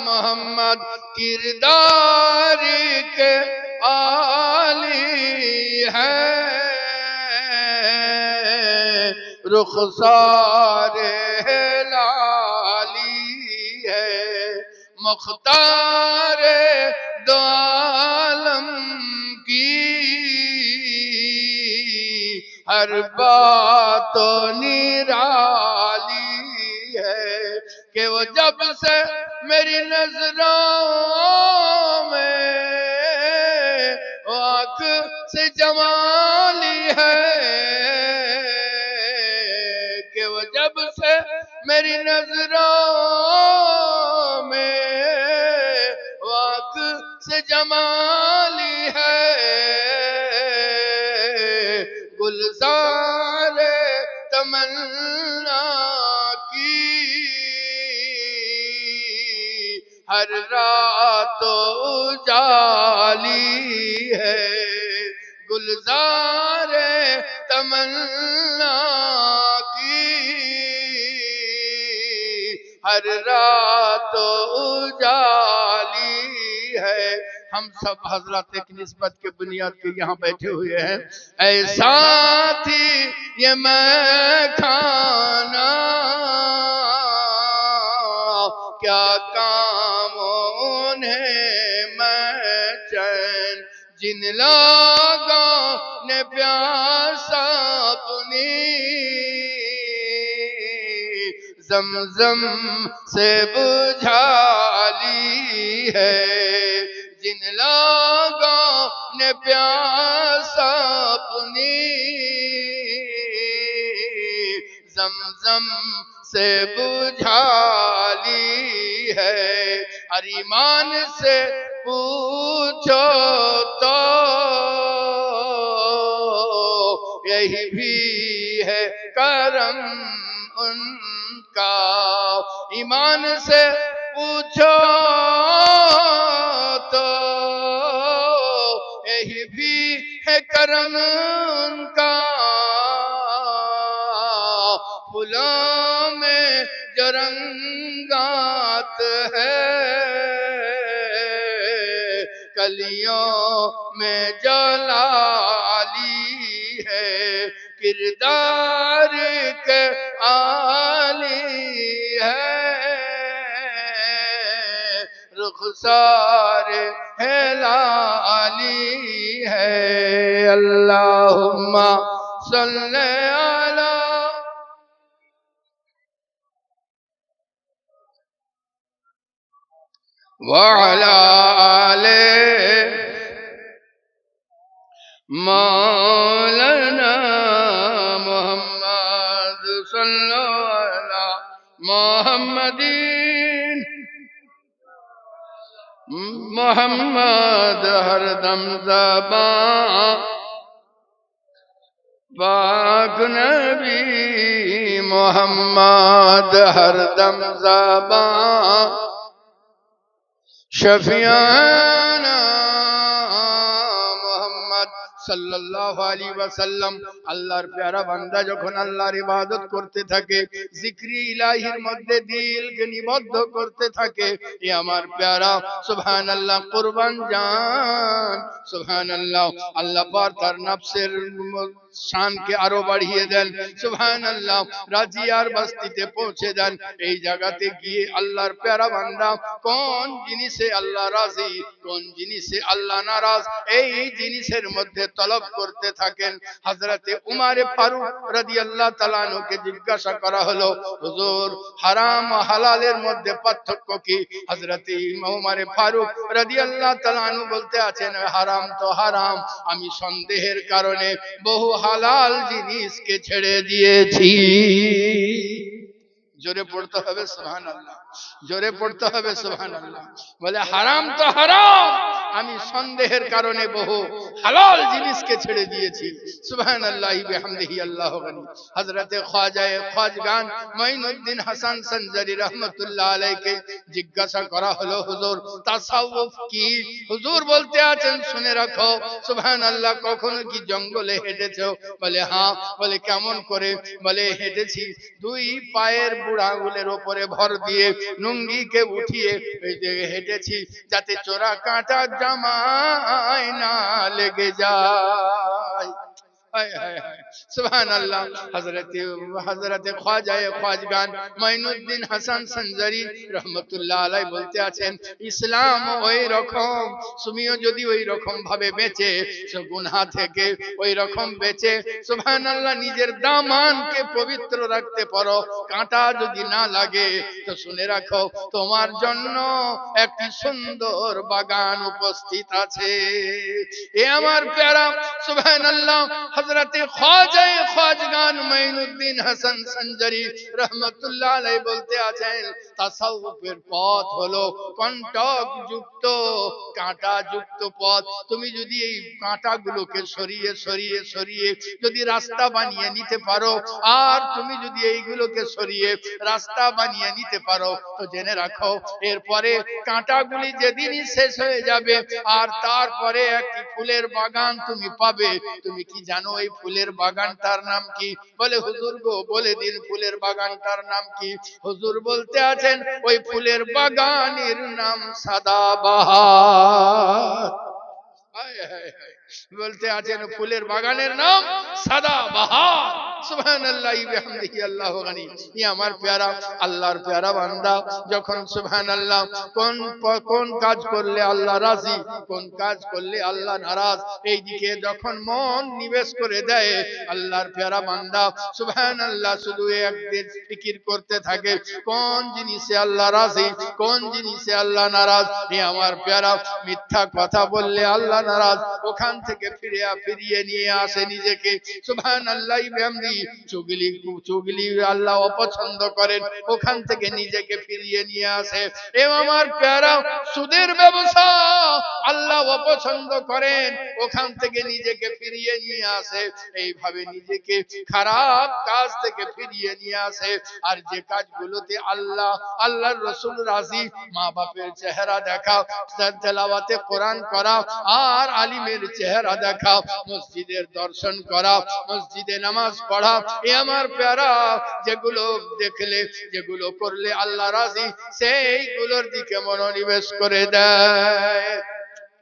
[SPEAKER 1] मोहम्मद किरदार के आली है, रुखसार लाली है, मुख्तार दो आलम की हर बात निराली है, कि वो जब से मेरी नजरों में वो سے جمالی ہے کہ وہ جب سے میری نظروں میں واق سے جمالی ہے گلزار تمنا کی ہر رات اجالی ہے گلزار تمنا کی ہر رات اجالی ہے. ہم سب حضرات ایک نسبت کے بنیاد کے یہاں بیٹھے ہوئے ہیں. اے ساتھی یہ میں کھانا کیا کام انہیں میں چین جن لوگوں نے پیاسا اپنی زمزم سے بجھا لی ہے جن لوگوں نے پیاسا اپنی زمزم سے بجھا لی ہے. اور ایمان سے پوچھو تو یہی بھی ہے کرم ان کا. ایمان سے پوچھو تو یہی بھی ہے کرم ان کا. پھولوں میں جو رنگات ہے کلیوں میں جو لالی ہے کردار کے عالی ہے رخسار ہے لالی ہے. اللہم صلی علی وعلى آل مولانا محمد صلی علی محمد محمد ہر دم زبان پاک نبی محمد ہر دم زبان شفیعنا محمد صلی اللہ علیہ وسلم. আল্লাহর প্যারা বান্দা যখন আল্লাহর ইবাদত করতে থাকে জিকরি ইলাহির মধ্যে দিলকে নিবদ্ধ করতে থাকে এ আমার প্যারা সুবহানাল্লাহ কুরবান জান সুবহানাল্লাহ আল্লাহ পাক তার নফসের শানকে আরো বাড়িয়ে দেন সুবহানাল্লাহ রাজিয়ার বস্তিতে পৌঁছে দেন. এই জায়গাতে গিয়ে আল্লাহর প্যারা বান্দা কোন জিনিসে আল্লাহ রাজি কোন জিনিসে আল্লাহ নারাজ এই জিনিসের মধ্যে তলব করতে থাকেন. হযরতে উমর ফারুক রাদিয়াল্লাহু তাআলা আনহুকে জিজ্ঞাসা করা হলো হুজুর হারাম ও হালালের মধ্যে পার্থক্য কি? হযরতে উমর ফারুক রাদিয়াল্লাহু তাআলা আনহু বলতে আছেন হারাম তো হারাম আমি সন্দেহের কারণে বহু হালাল জিনিসকে ছেড়ে দিয়েছি. জোরে পড়তে হবে সুবহানাল্লাহ জোরে পড়তে হবে সুবহানাল্লাহ. বলে হারাম তো হারাম আমি সন্দেহের কারণে বহু হালাল জিনিসকে ছেড়ে দিয়েছি. সুবহানাল্লাহি বিহামদিহি আল্লাহু গনি. হযরতে খাজগান মুঈনুদ্দিন হাসান সঞ্জারি রাহমাতুল্লাহ আলাইহি জিজ্ঞাসা করা হলো হুজুর তাসাউফ কি? হুজুর বলতে আছেন শুনে রাখো সুবহানাল্লাহ কখনো কি জঙ্গলে হেঁটেছো? বলে হ্যাঁ. বলে কেমন করে? বলে হেঁটেছি দুই পায়ের বুড়া আঙুলের উপরে ভর দিয়ে লুঙ্গিকে উঠিয়ে হেঁটেছি যাতে চোরা কাঁটা জামায় না লেগে যায়. हाय हाय हाय सुभान अल्लाह হযরতে খ্বাজায়ে খ্বাজগান মাইনুদ্দিন হাসান সঞ্জারি রহমাতুল্লাহ আলাইহি বলতে আছেন ইসলাম ওই রকম তুমিও যদি ওই রকম ভাবে বেঁচে গুনাহ থেকে ওই রকম বেঁচে সুবহানাল্লাহ নিজের দামানকে পবিত্র রাখতে পারো কাঁটা যদি না লাগে তো শুনে রাখো তোমার জন্য একটি সুন্দর বাগান উপস্থিত আছে এ আমার প্যারা সুবহানাল্লাহ হযরতে খ্বাজায়ে খ্বাজগান মাইনুদ্দিন হাসান সঞ্জারি রহমাতুল্লাহ আলাইহি বলতে আছেন তাসাউফের পথ হলো কণ্টক যুক্ত কাঁটা যুক্ত পথ তুমি যদি এই কাঁটাগুলোকে সরিয়ে সরিয়ে সরিয়ে যদি রাস্তা বানিয়ে নিতে পারো আর তুমি যদি এইগুলোকে সরিয়ে রাস্তা বানিয়ে নিতে পারো তো জেনে রাখো এরপরে কাঁটাগুলি যেদিনই শেষ হয়ে যাবে আর তারপরে একটি ফুলের বাগান তুমি পাবে তুমি কি জানো এই ফুলের বাগানটার নাম কি বলে হুজুর গো বলে দিন ফুলের বাগানটার নাম কি হুজুর বলতে আছেন ওই ফুলের বাগানের নাম সাদাবাহার হায় হায় হায় বলতে আছেন ফুলের বাগানের নাম সাদাবাহার সুবহানাল্লাহি বিহামদিহি আল্লাহু গনি ই আমার প্যারা আল্লাহর প্যারা বান্দা যখন সুবহানাল্লাহ কোন কাজ করলে আল্লাহ রাজি কোন কাজ করলে আল্লাহ নারাজ এই দিকে যখন মন নিবেশ করে দেয় আল্লাহর প্যারা বান্দা সুবহানাল্লাহ শুধু একদিন ফিকির করতে থাকে কোন জিনিসে আল্লাহ রাজি কোন জিনিসে আল্লাহ নারাজ ই আমার প্যারা মিথ্যা কথা বললে আল্লাহ নারাজ ওখান থেকে ফিরিয়ে নিয়ে আসে নিজেকে সুবহানাল্লাহি বিহামদি চুগলি আল্লাহ অপছন্দ করেন ওখান থেকে নিজেকে ফিরিয়ে নিয়ে আসে এ আমার প্যারা সুদের ব্যবসা আল্লাহ অপছন্দ করেন ওখান থেকে নিজেকে ফিরিয়ে নিয়ে আসে এইভাবে নিজেকে খারাপ কাজ থেকে ফিরিয়ে নিয়ে আসে আর যে কাজগুলোতে আল্লাহর রাসূল রাজি মা বাপের চেহারা দেখা তেলাওয়াতে কোরআন করা আর আলিমের চেহারা দেখা মসজিদের দর্শন করা মসজিদে নামাজ পড়া এ আমার প্যারা যেগুলো দেখলে যেগুলো করলে আল্লাহ রাজি সেইগুলোর দিকে মনোনিবেশ করে দেয়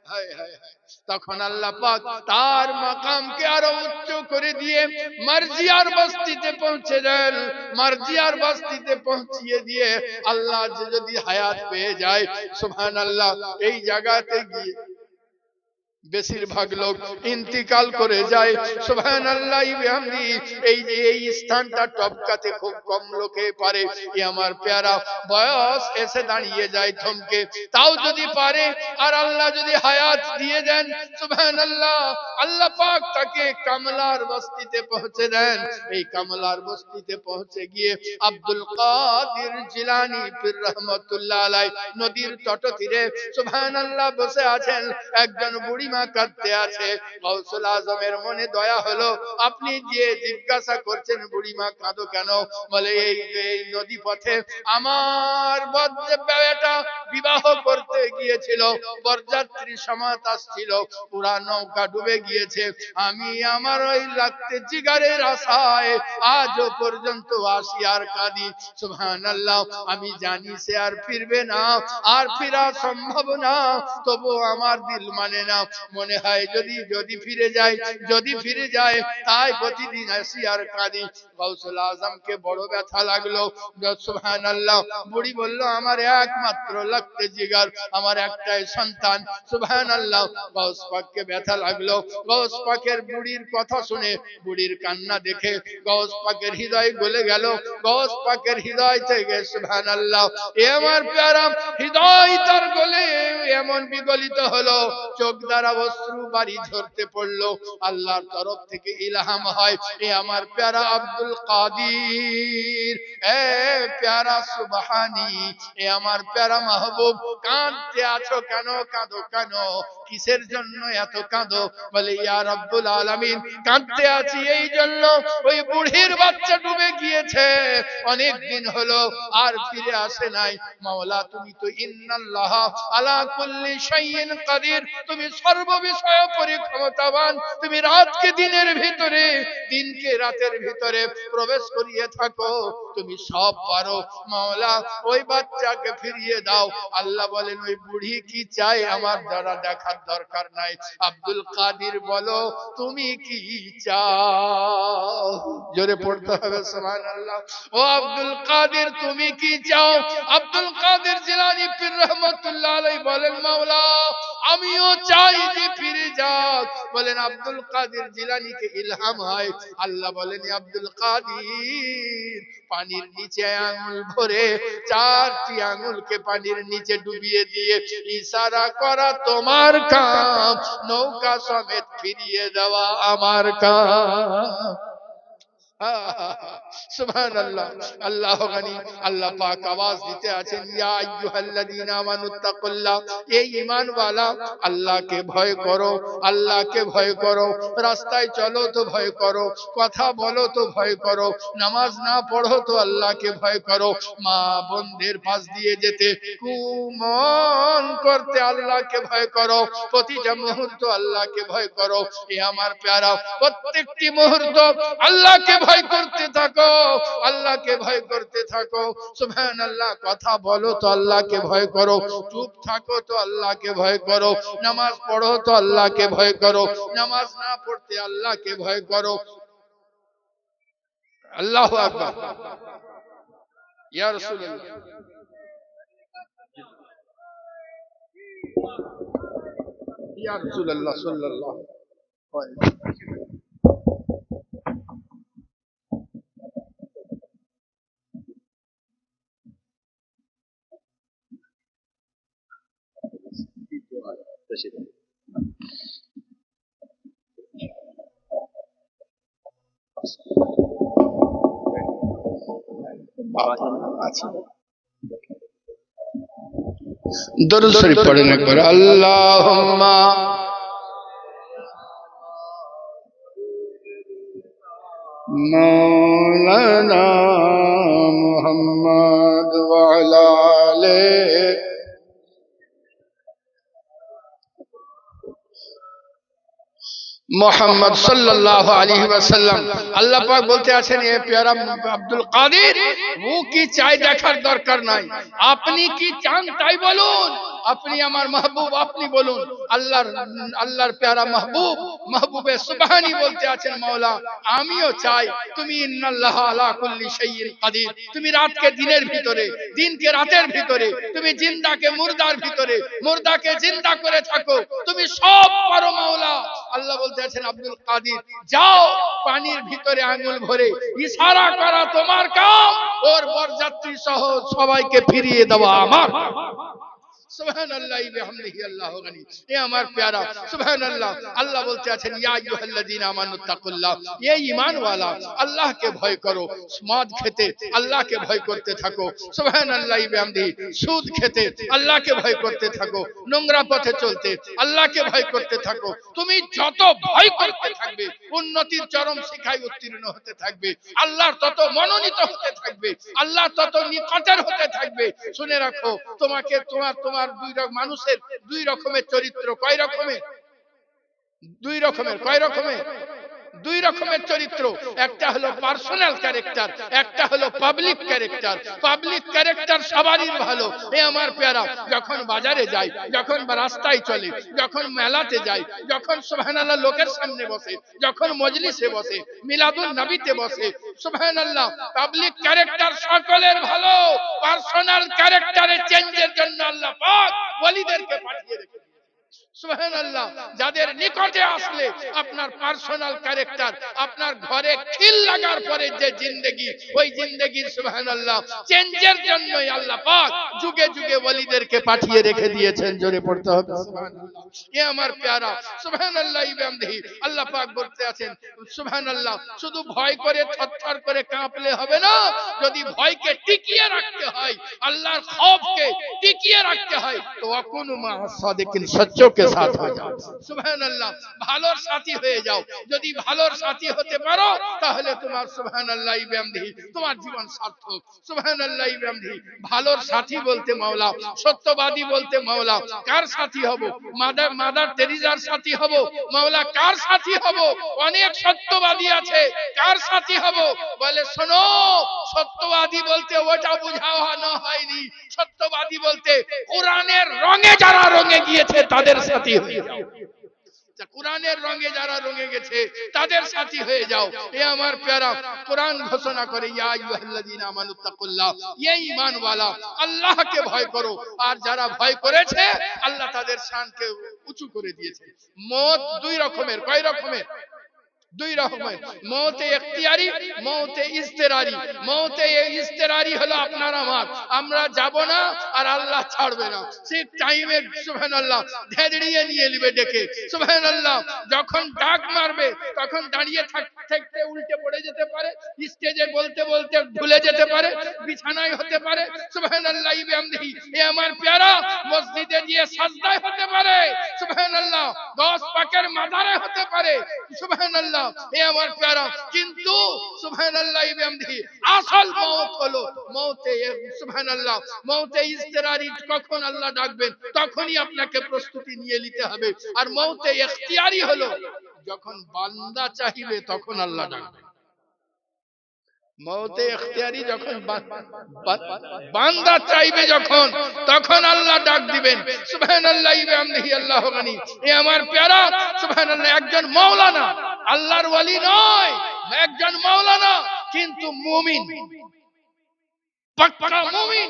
[SPEAKER 1] হায় হায় হায় তখন আল্লাহ পাক তার মাকামকে আরো উচ্চ করে দিয়ে মার্জিয়ার বস্তিতে পৌঁছে দেন মার্জিয়ার বস্তিতে পৌঁছিয়ে দিয়ে আল্লাহ যদি হায়াত পেয়ে যায় সুবহানাল্লাহ এই জায়গাতে গিয়ে বেশিরভাগ লোক ইন্তিকাল করে যায় সুবহানাল্লাহি বিহামদি এই যে এই স্থানটা টপকাতে খুব কম লোকে পারে এ আমার প্যারা বয়স এসে দাঁড়িয়ে যায় থমকে তাও যদি পারে আর আল্লাহ যদি হায়াত দিয়ে দেন সুবহানাল্লাহ আল্লাহ পাক তাকে কামলার বস্তিতে পৌঁছে দেন এই কামলার বস্তিতে পৌঁছে গিয়ে আব্দুল কাদের জিলানী পীর রহমাতুল্লাহ আলাইহি নদীর তটতীরে সুবহানাল্লাহ বসে আছেন একজন বুড়ি মা কাঁদতে আছে গাউসুল আজমের মনে দয়া হলো আপনি যে জিজ্ঞাসা করছেন বুড়ি মা কাঁদো কেন বলে এই নদী পথে আমার বেটা বিবাহ করতে গিয়েছিল বরযাত্রী সমাত আসছিল পুরা নৌকা ডুবে গিয়েছে আমি আমার ওই লাগতে জিগারের আশায় আজও পর্যন্ত আসি আর কাঁদি সুবহানাল্লাহ আমি জানি সে আর ফিরবে না আর ফিরা সম্ভব না তবু আমার দিল মানে না মনে হয় যদি ফিরে যায় তাই প্রতিদিন আসি আর কাঁদি গাউসুল আজমকে বড় ব্যথা লাগলো সুবহানাল্লাহ বুড়ি বলল আমার একমাত্র লাগতে জিগার আমার একটাই সন্তান সুবহানাল্লাহ গাউস পাককে ব্যথা লাগলো গাউস পাকের বুড়ির কথা শুনে বুড়ির কান্না দেখে গাউস পাকের হৃদয় গলে গেল গাউস পাকের হৃদয় থেকে সুবহানাল্লাহ এ আমার প্যারা হৃদয় তার গলে এমন বিগলিত হলো চোখ দ্বারা অশ্রু বাড়ি ঝরতে পড়লো আল্লাহর তরফ থেকে ইলহাম হয় এ আমার প্যারা আব্দুল কাদির এ প্যারা সুবহানী এ আমার প্যারা মাহবুব কাঁদতে আছো কেন কাঁদো কেন কিসের জন্য এত কাঁদো বলে ইয়া রাব্বুল আলামিন কাঁদতে আছি এই জন্য ওই বুড়ির বাচ্চা ডুবে গিয়েছে অনেক দিন হলো আর ফিরে আসে নাই মাওলা তুমি তো ইন্নাল্লাহ আলা কুল্লি শাইইন কাদির তুমি সর্ববিষয়ে পরিক্ষমতাবান, তুমি রাতকে দিনের ভিতরে, দিনকে রাতের ভিতরে প্রবেশ করিয়ে থাকো, তুমি সব পারো মাওলা। ওই বাচ্চাকে ফিরিয়ে দাও। আল্লাহ বলেন ওই বুড়ি কি চাই আমার দ্বারা দেখার দরকার নাই। আব্দুল কাদির বলো তুমি কি চাও? জোরে পড়তে হবে সুবহানাল্লাহ। ও আব্দুল কাদের তুমি কি চাও? আব্দুল কাদের জিলানী পীর রহমাতুল্লাহ আলাইহি বলেন মাওলা আমিও চাই যে ফিরে যাক। বলেন আব্দুল কাদের জিলানীকে ইলহাম হয়, আল্লাহ বলেন আব্দুল কাদের পানির নিচে আঙুল ভরে 4টি আঙুলকে পানির নিচে ডুবিয়ে দিয়ে ইশারা করা তোমার কাম, নৌকা সমেত ফিরিয়ে দেওয়া আমার কাম। সুবহানাল্লাহ। আল্লাহ গানি। আল্লাহ পাক আওয়াজ দিতে আছেন ইয়া আইয়ুহাল্লাযীনা আমানুত্তাকুল্লাহ, এই ঈমান ওয়ালা আল্লাহকে ভয় করো, আল্লাহকে ভয় করো। রাস্তায় চলো তো ভয় করো, কথা বলো তো ভয় করো, নামাজ না পড়ো তো আল্লাহকে ভয় করো, মা বোনদের পাশ দিয়ে যেতে কুমন করতে আল্লাহকে ভয় করো, প্রতিটা মুহূর্ত আল্লাহকে ভয় করো। এ আমার প্যারা প্রত্যেকটি মুহূর্ত আল্লাহকে ভয় করতে থাকো, আল্লাহকে ভয় করতে থাকো। সুবহানাল্লাহ। কথা বলো তো আল্লাহকে ভয় করো, চুপ থাকো তো আল্লাহকে ভয় করো, নামাজ পড়ো তো আল্লাহকে ভয় করো, নামাজ না পড়তে আল্লাহকে ভয় করো। আল্লাহু আকবার। ইয়া রাসূলুল্লাহ, ইয়া রাসূলুল্লাহ সাল্লাল্লাহু আলাইহি ওয়াসাল্লাম। দরুদ শরীফ পড়েন একবার। আল্লাহুম্মা মাওলানা মুহাম্মদ ওয়া আলা আলিহি मोहम्मद सल्लल्लाहु अलैहि वसल्लम। अल्लाह पाक बोलते আছেন এ প্যারা আব্দুল কাদের ও কি চাই দেখার দরকার নাই, আপনি কি চান তাই বলুন, আপনি আমার মাহবুব আপনি বলুন। আল্লাহর প্যারা মাহবুব মাহবুবে সুবহানী বলতে আছেন মাওলা আমিও চাই তুমি ইন্নাল্লাহ আলা কুল্লি শাইইন কাদির, তুমি রাতকে দিনের ভিতরে, দিনকে রাতের ভিতরে, তুমি জিন্দাকে মুর্দার ভিতরে, মুর্দাকে জিন্দা করে থাকো, তুমি সব পারো মাওলা। আল্লাহ বলতে আছেন আব্দুল কাদের যাও পানির ভিতরে আঙ্গুল ভরে ইশারা করা তোমার কাম, ওর বরযাত্রী সহ সবাইকে ফিরিয়ে দেওয়া আমার। সুবহানাল্লাহি বিহামদিহি আল্লাহু গানি। এ আমার প্যারা সুবহানাল্লাহ। আল্লাহ বলতে আছেন ইয়া আইয়ুহাল্লাযীনা আমানুত্তাকুল্লাহ, এ ঈমান ওয়ালা আল্লাহকে ভয় করো। মদ খেতে আল্লাহকে ভয় করতে থাকো, সুবহানাল্লাহি বিহামদিহি। সুদ খেতে আল্লাহকে ভয় করতে থাকো, নোংরা পথে চলতে আল্লাহকে ভয় করতে থাকো। তুমি যত ভয় করতে থাকবে উন্নতির চরম শিখায় উত্তীর্ণ হতে থাকবে, আল্লাহর তত মনোনীত হতে থাকবে, আল্লাহ তত নিকটের হতে থাকবে। শুনে রাখো তোমাকে তোমার দুই রকম মানুষের দুই রকমের চরিত্র। কয় রকমের? দুই রকমের। কয় রকমের? দুই রকমের চরিত্র। একটা হলো পার্সোনাল ক্যারেক্টার, একটা হলো পাবলিক ক্যারেক্টার। পাবলিক ক্যারেক্টার সবারই ভালো। এ আমার প্যারা যখন বাজারে যায়, যখন রাস্তায় চলে, যখন মেলাতে যায়, যখন সুবহানাল্লাহ লোকের সামনে বসে, যখন মজলিসে বসে, মিলাদুন নবীতে বসে, সুবহানাল্লাহ পাবলিক ক্যারেক্টার সকলের ভালো। পার্সোনাল ক্যারেক্টারের চেঞ্জের জন্য আল্লাহ পাক ওলিদেরকে পাঠিয়ে রেখেছেন। সুবহানাল্লাহ। যাদের নিকটে আসলে আপনার পার্সোনাল ক্যারেক্টার, আপনার ঘরে খিল লাগার পরে যে জিন্দেগি, ওই জিন্দেগির সুবহানাল্লাহ চেঞ্জের জন্যই আল্লাহ পাক যুগে যুগে ওলিদেরকে পাঠিয়ে রেখে দিয়েছেন। জোরে পড়তে হবে সুবহানাল্লাহ। এ আমার প্যারা সুবহানাল্লাহি বিহামদিহি। আল্লাহ পাক বলতে আছেন সুবহানাল্লাহ শুধু ভয় করে থরথর করে কাঁপলে হবে না, যদি ভয়কে টিকিয়ে রাখতে হয়, আল্লাহর খৌফকে টিকিয়ে রাখতে হয় তো আকুনু মা সাদিকিন, সচ্চোকে साथ हो जाओ সুবহানাল্লাহ ভালোর সাথী হয়ে যাও যদি ভালোর সাথী হতে পারো তাহলে তোমার সুবহানাল্লাহি বিহামদিহি তোমার জীবন সার্থক সুবহানাল্লাহি বিহামদিহি ভালোর সাথী বলতে মাওলা সত্যবাদী বলতে মাওলা কার সাথী হব মাদার তেরেসার সাথী হব মাওলা কার সাথী হব অনেক সত্যবাদী আছে কার সাথী হব বলে শোনো সত্যবাদী বলতে ওটা বোঝানো হয়নি সত্যবাদী বলতে কোরআনের রঙে যারা রঙে গিয়েছে তাদের সাথী হয়ে যাও কোরআনের রঙে যারা রঙে গেছে তাদের সাথী হয়ে যাও এ আমার প্যারা কোরআন ঘোষণা করে ইয়া আইয়ুহাল্লাযীনা আমানুত্তাকুল্লাহ ইয়া ঈমানওয়ালা আল্লাহকে ভয় করো আর যারা ভয় করেছে আল্লাহ তাদের শানকে উঁচু করে দিয়েছে মওত দুই রকমের কয় রকমের দুই রকমের মওতে ইখতিয়ারি মওতে ইজতিরারি মওতে ইজতিরারি হলো আপনার আমার আমরা যাব না আর আল্লাহ ছাড়বে না ঠিক টাইমে সুবহানাল্লাহ ধেড়িয়ে নিয়ে নেবে ডেকে সুবহানাল্লাহ যখন ডাক মারবে তখন দাঁড়িয়ে থাকতে উল্টে পড়ে যেতে পারে স্টেজে বলতে বলতে ভুলে যেতে পারে বিছানায় হতে পারে সুবহানাল্লাহ বিহামদিহি এ আমার প্যারা মসজিদে গিয়ে সাজদায় হতে পারে সুবহানাল্লাহ 10 পাকের মাজারে হতে পারে সুবহানাল্লাহ এ আমার প্যারা কিন্তু সুবহানাল্লাহ বিহামদিহি আসল মওত হলো মওতে সুবহানাল্লাহ মওতে ইজতিরারি কখন আল্লাহ ডাকবেন তখনই আপনাকে প্রস্তুতি নিয়ে নিতে হবে আর মওতে ইখতিয়ারি হলো যখন বান্দা চাইবে তখন আল্লাহ ডাকবেন মওতে ইখতিয়ারি যখন বান্দা চাইবে যখন তখন আল্লাহ ডাক দিবেন সুবহানাল্লাহ বিহামদিহি আল্লাহু গনি এ আমার প্যারা সুবহানাল্লাহ একজন মাওলানা আল্লাহর ওয়ালি নয় একজন মাওলানা কিন্তু মুমিন পাক্কা মুমিন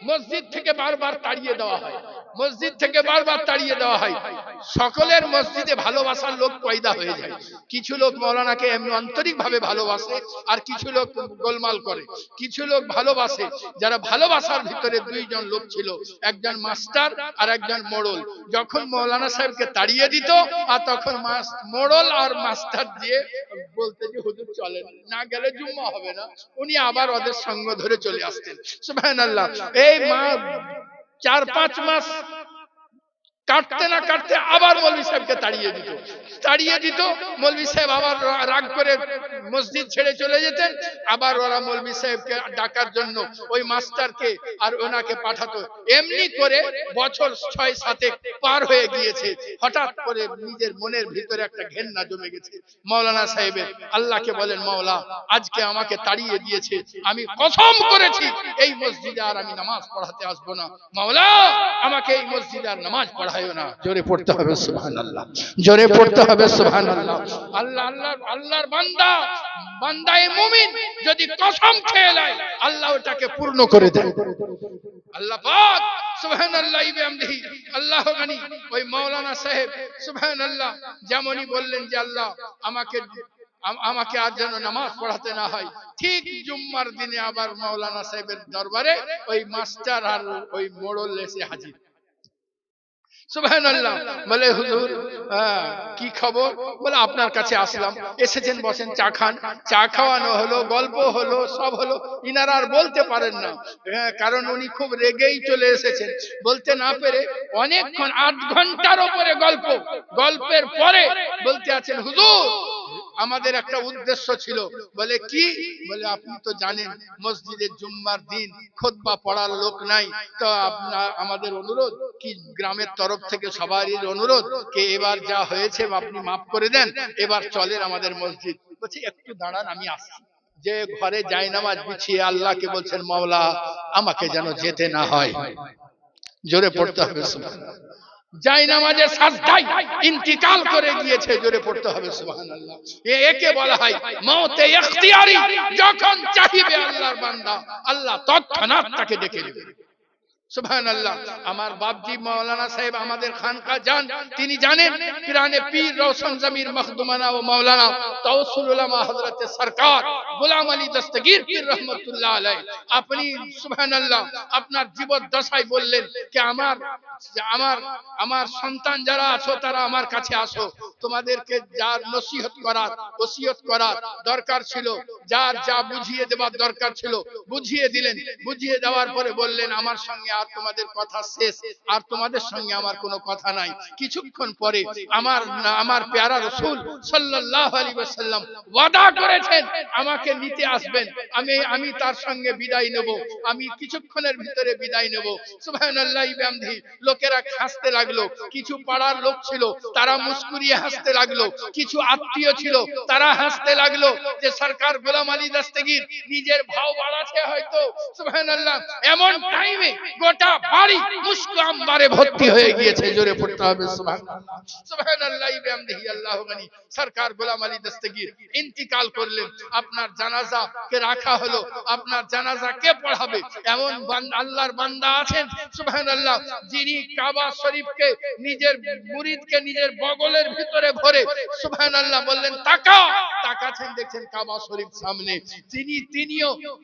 [SPEAKER 1] মসজিদ থেকে বারবার তাড়িয়ে দেওয়া হয় মসজিদ থেকে বারবার তাড়িয়ে দেওয়া হয় সকলের মসজিদে ভালোবাসার লোক পয়দা হয়ে যায় কিছু লোক মাওলানাকে এমনি আন্তরিকভাবে ভালোবাসে আর কিছু লোক গোলমাল করে কিছু লোক ভালোবাসে যারা ভালোবাসার ভিতরে দুইজন লোক ছিল একজন মাস্টার আর একজন মোড়ল যখন মাওলানা সাহেবকে তাড়িয়ে দিত আর তখন মোড়ল আর মাস্টার দিয়ে বলতে যে হুজুর চলেন না গেলে জুম্মা হবে না উনি আবার ওদের সঙ্গ ধরে চলে আসতেন সুবহানাল্লাহ এই মা 4-5 মাস কাটতে না কাটতে আবার মৌলভী সাহেবকে তাড়িয়ে দিত মৌলভী সাহেব আবার রাগ করে মসজিদ ছেড়ে চলে যেতেন আবার ওরা মৌলভী সাহেবকে ডাকার জন্য ওই মাস্টারকে আর ওনাকে পাঠাতো এমনি করে বছর 6-7 পার হয়ে গিয়েছে হঠাৎ করে নিজের মনের ভিতরে একটা ঘেন্না জমে গেছে মাওলানা সাহেবের আল্লাহকে বলেন মাওলা আজকে আমাকে তাড়িয়ে দিয়েছে আমি কসম করেছি এই মসজিদে আর আমি নামাজ পড়াতে আসবো না মাওলা আমাকে এই মসজিদে আর নামাজ পড়ায় না জোরে পড়তে হবে সুবহানাল্লাহ জোরে পড়তে হবে সুবহানাল্লাহ আল্লাহর বান্দায়ে মুমিন যদি কসম খেয়ে নেয় আল্লাহ ওটাকে পূর্ণ করে দেয় আল্লাহ পাক সুবহানাল্লাহ বিহামদিহি আল্লাহু গনি ওই মাওলানা সাহেব সুবহানাল্লাহ যেমনই বললেন যে আল্লাহ আমাকে আর যেন নামাজ পড়াতে না হয় ঠিক জুম্মার দিনে আবার মাওলানা সাহেবের দরবারে ওই মাস্টার আর ওই মোড়ল এসে হাজির সুবহানাল্লাহ বলে হুজুর কি খবর বলে আপনার কাছে আসলাম এসেছেন বসেন চা খান চা খাওয়ানো হলো গল্প হলো সব হলো ইনারা আর বলতে পারেন না কারণ উনি খুব রেগেই চলে এসেছেন বলতে না পেরে অনেকক্ষণ 8 ঘন্টার উপরে গল্পের পরে বলতে আছেন হুজুর আমাদের একটা উদ্দেশ্য ছিল বলে কি বলে আপনি তো জানেন মসজিদে জুম্মার দিন খুতবা পড়ার লোক নাই তো আপনার আমাদের অনুরোধ কি গ্রামের তরফ থেকে সবারই অনুরোধ কে এবার যা হয়েছে আপনি মাফ করে দেন এবার চলেন আমাদের মসজিদ বলছি একটু দাঁড়ান আমি আসছি যে ঘরে জায়নামাজ বিছিয়ে আল্লাহকে বলছেন মাওলা আমাকে যেন যেতে না হয় জোরে পড়তে হবে সুবহানাল্লাহ জায়নামাজে সাজদায় ইন্তিকাল করে গিয়েছে জোরে পড়তে হবে সুবহানাল্লাহ একে বলা হয় মওতে ইখতিয়ারি যখন চাইবে আল্লাহর বান্দা আল্লাহ তৎক্ষণাৎ তাকে ডেকে নেবে সুবহানাল্লাহ আমার বাপজি মাওলানা সাহেব আমাদের খানকা যান তিনি জানেন পিরানে পীর রওশন জমির মখদুমানা ও মাওলানা তাওসসুল উলামা হযরত সরকার গোলাম আলী দস্তগীর পীর রহমাতুল্লাহ আলাইহি আপনি সুবহানাল্লাহ আপনার জীবদ্দশায় বললেন যে আমার সন্তান যারা আছো তারা আমার কাছে আসো তোমাদেরকে যার নসিহত করার ওসিয়ত করার দরকার ছিল, যার যা বুঝিয়ে দেওয়ার দরকার ছিল বুঝিয়ে দিলেন। বুঝিয়ে দেওয়ার পরে বললেন আমার সঙ্গে আর তোমাদের কথা শেষ, আর তোমাদের সঙ্গে আমার কোনো কথা নাই। কিছুক্ষণ পরে আমার প্যারা রাসূল সাল্লাল্লাহু আলাইহি ওয়াসাল্লাম ওয়াদা করেছেন আমাকে নিতে আসবেন, আমি তার সঙ্গে বিদায় নেব, আমি কিছুক্ষণের ভিতরে বিদায় নেব। সুবহানাল্লাহি ওয়া বিহামদিহি। লোকেরা হাসতে লাগলো, কিছু পাড়ার লোক ছিল তারা মুস্কুরিয়ে হাসতে লাগলো, কিছু আত্মীয় ছিল তারা হাসতে লাগলো যে সরকার গোলাম আলী দস্তগীর নিজের ভাও বাড়াচ্ছে হয়তো। সুবহানাল্লাহ। এমন টাইমে গোটা বাড়ি মুস্কু আম্বারে ভর্তি হয়ে গিয়েছে। জোরে পড়তে হবে সুবহানাল্লাহ। সুবহানাল্লাহি ওয়া বিহামদিহি। আল্লাহু গনি। সরকার গোলাম আলী দস্তগীর ইন্তিকাল করলেন, আপনার জানাজা কে রাখা হলো, আপনার জানাজা কে পড়াবে? এমন আল্লাহর বান্দা আছেন সুবহানাল্লাহ যিনি কাবা শরীফকে নিজের মুরিদকে নিজের বগলের ভিতরে ভরে সুবহানাল্লাহ বললেন তাকাচ্ছেন, দেখছেন কাবা শরীফ সামনে,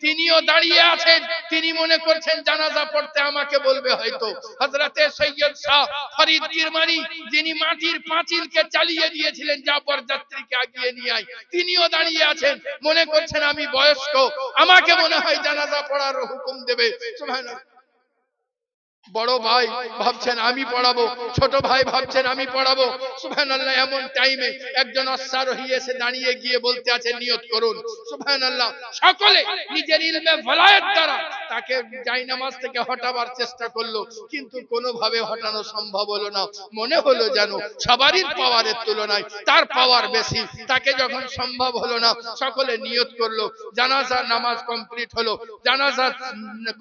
[SPEAKER 1] তিনিও দাঁড়িয়ে আছেন। তিনি মনে করছেন জানাজা পড়তে আমাকে বলবে হয়তো। হযরতে সৈয়দ শাহ ফরিদ কিরমানি যিনি মাটির পাঁচিলকে চালিয়ে দিয়েছিলেন যা বরযাত্রীকে আগিয়ে নিয়ে আয়, তিনিও দাঁড়িয়ে আছেন, মনে করছেন আমি বয়স্ক, আমাকে মনে হয় জানাজা পড়ার হুকুম দেবে। সুবহানাল্লাহ। বড় ভাই ভাবছেন আমি পড়াবো, ছোট ভাই ভাবছেন আমি পড়াবো। সুবহানাল্লাহ। এমন টাইমে একজন অশ্বারোহী এসে দাঁড়িয়ে গিয়ে বলতে আছে নিয়ত করুন। সুবহানাল্লাহ। সকলে নিজের ইলমে ভলায়েত দ্বারা তাকে জায়নামাজ থেকে হটাবার চেষ্টা করলো, কিন্তু কোনোভাবে হটানো সম্ভব হলো না। মনে হলো যেন সবারই পাওয়ারের তুলনায় তার পাওয়ার বেশি। তাকে যখন সম্ভব হলো না, সকলে নিয়ত করলো। জানাজার নামাজ কমপ্লিট হলো। জানাজা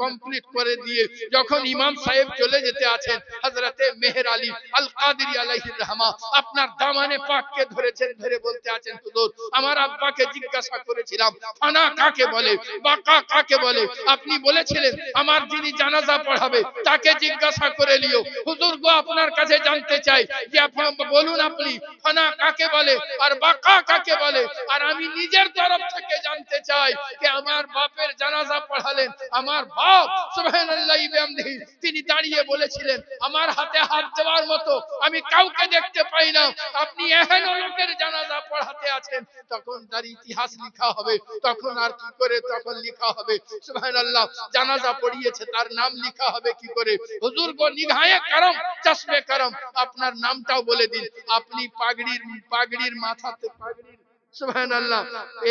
[SPEAKER 1] কমপ্লিট করে দিয়ে যখন ইমাম সাহেব চলে যেতে আছেন, হযরতে মেহের আলী আল কাদেরী আলাইহির রহমা আপনার দামানে পাককে ধরেছেন, ধরে বলতে আছেন হুজুর আমার আব্বাকে জিজ্ঞাসা করেছিলাম ফানা কাকে বলে, বাকা কাকে বলে, আপনি বলেছিলেন আমার যিনি জানাজা পড়াবে তাকে জিজ্ঞাসা করে লিও। হুজুর গো আপনার কাছে জানতে চাই যে আপনি বলুন আপনি ফানা কাকে বলে আর বাকা কাকে বলে, আর আমি নিজের তরফ থেকে জানতে চাই যে আমার বাপের জানাজা পড়ালেন আমার বাপ সুবহানাল্লাহি ওয়া বিহামদিহি, তিনি দাঁড়িয়ে বলেছিলেন আমার হাতে হাত দেওয়ার মতো আমি কাউকে দেখতে পাই না, আপনি এহেন লোকের জানাজা পড়াতে আছেন। তখন তার ইতিহাস লেখা হবে, তখন আর কি করে তখন লেখা হবে সুবহানাল্লাহ জানাজা পড়িয়েছে তার নাম লেখা হবে কি করে। হুজুর গো নিগাহে করম চশমে করম আপনার নামটাও বলে দিন। আপনি পাগড়ির মাথাতে পাগড়ির সুবহানাল্লাহ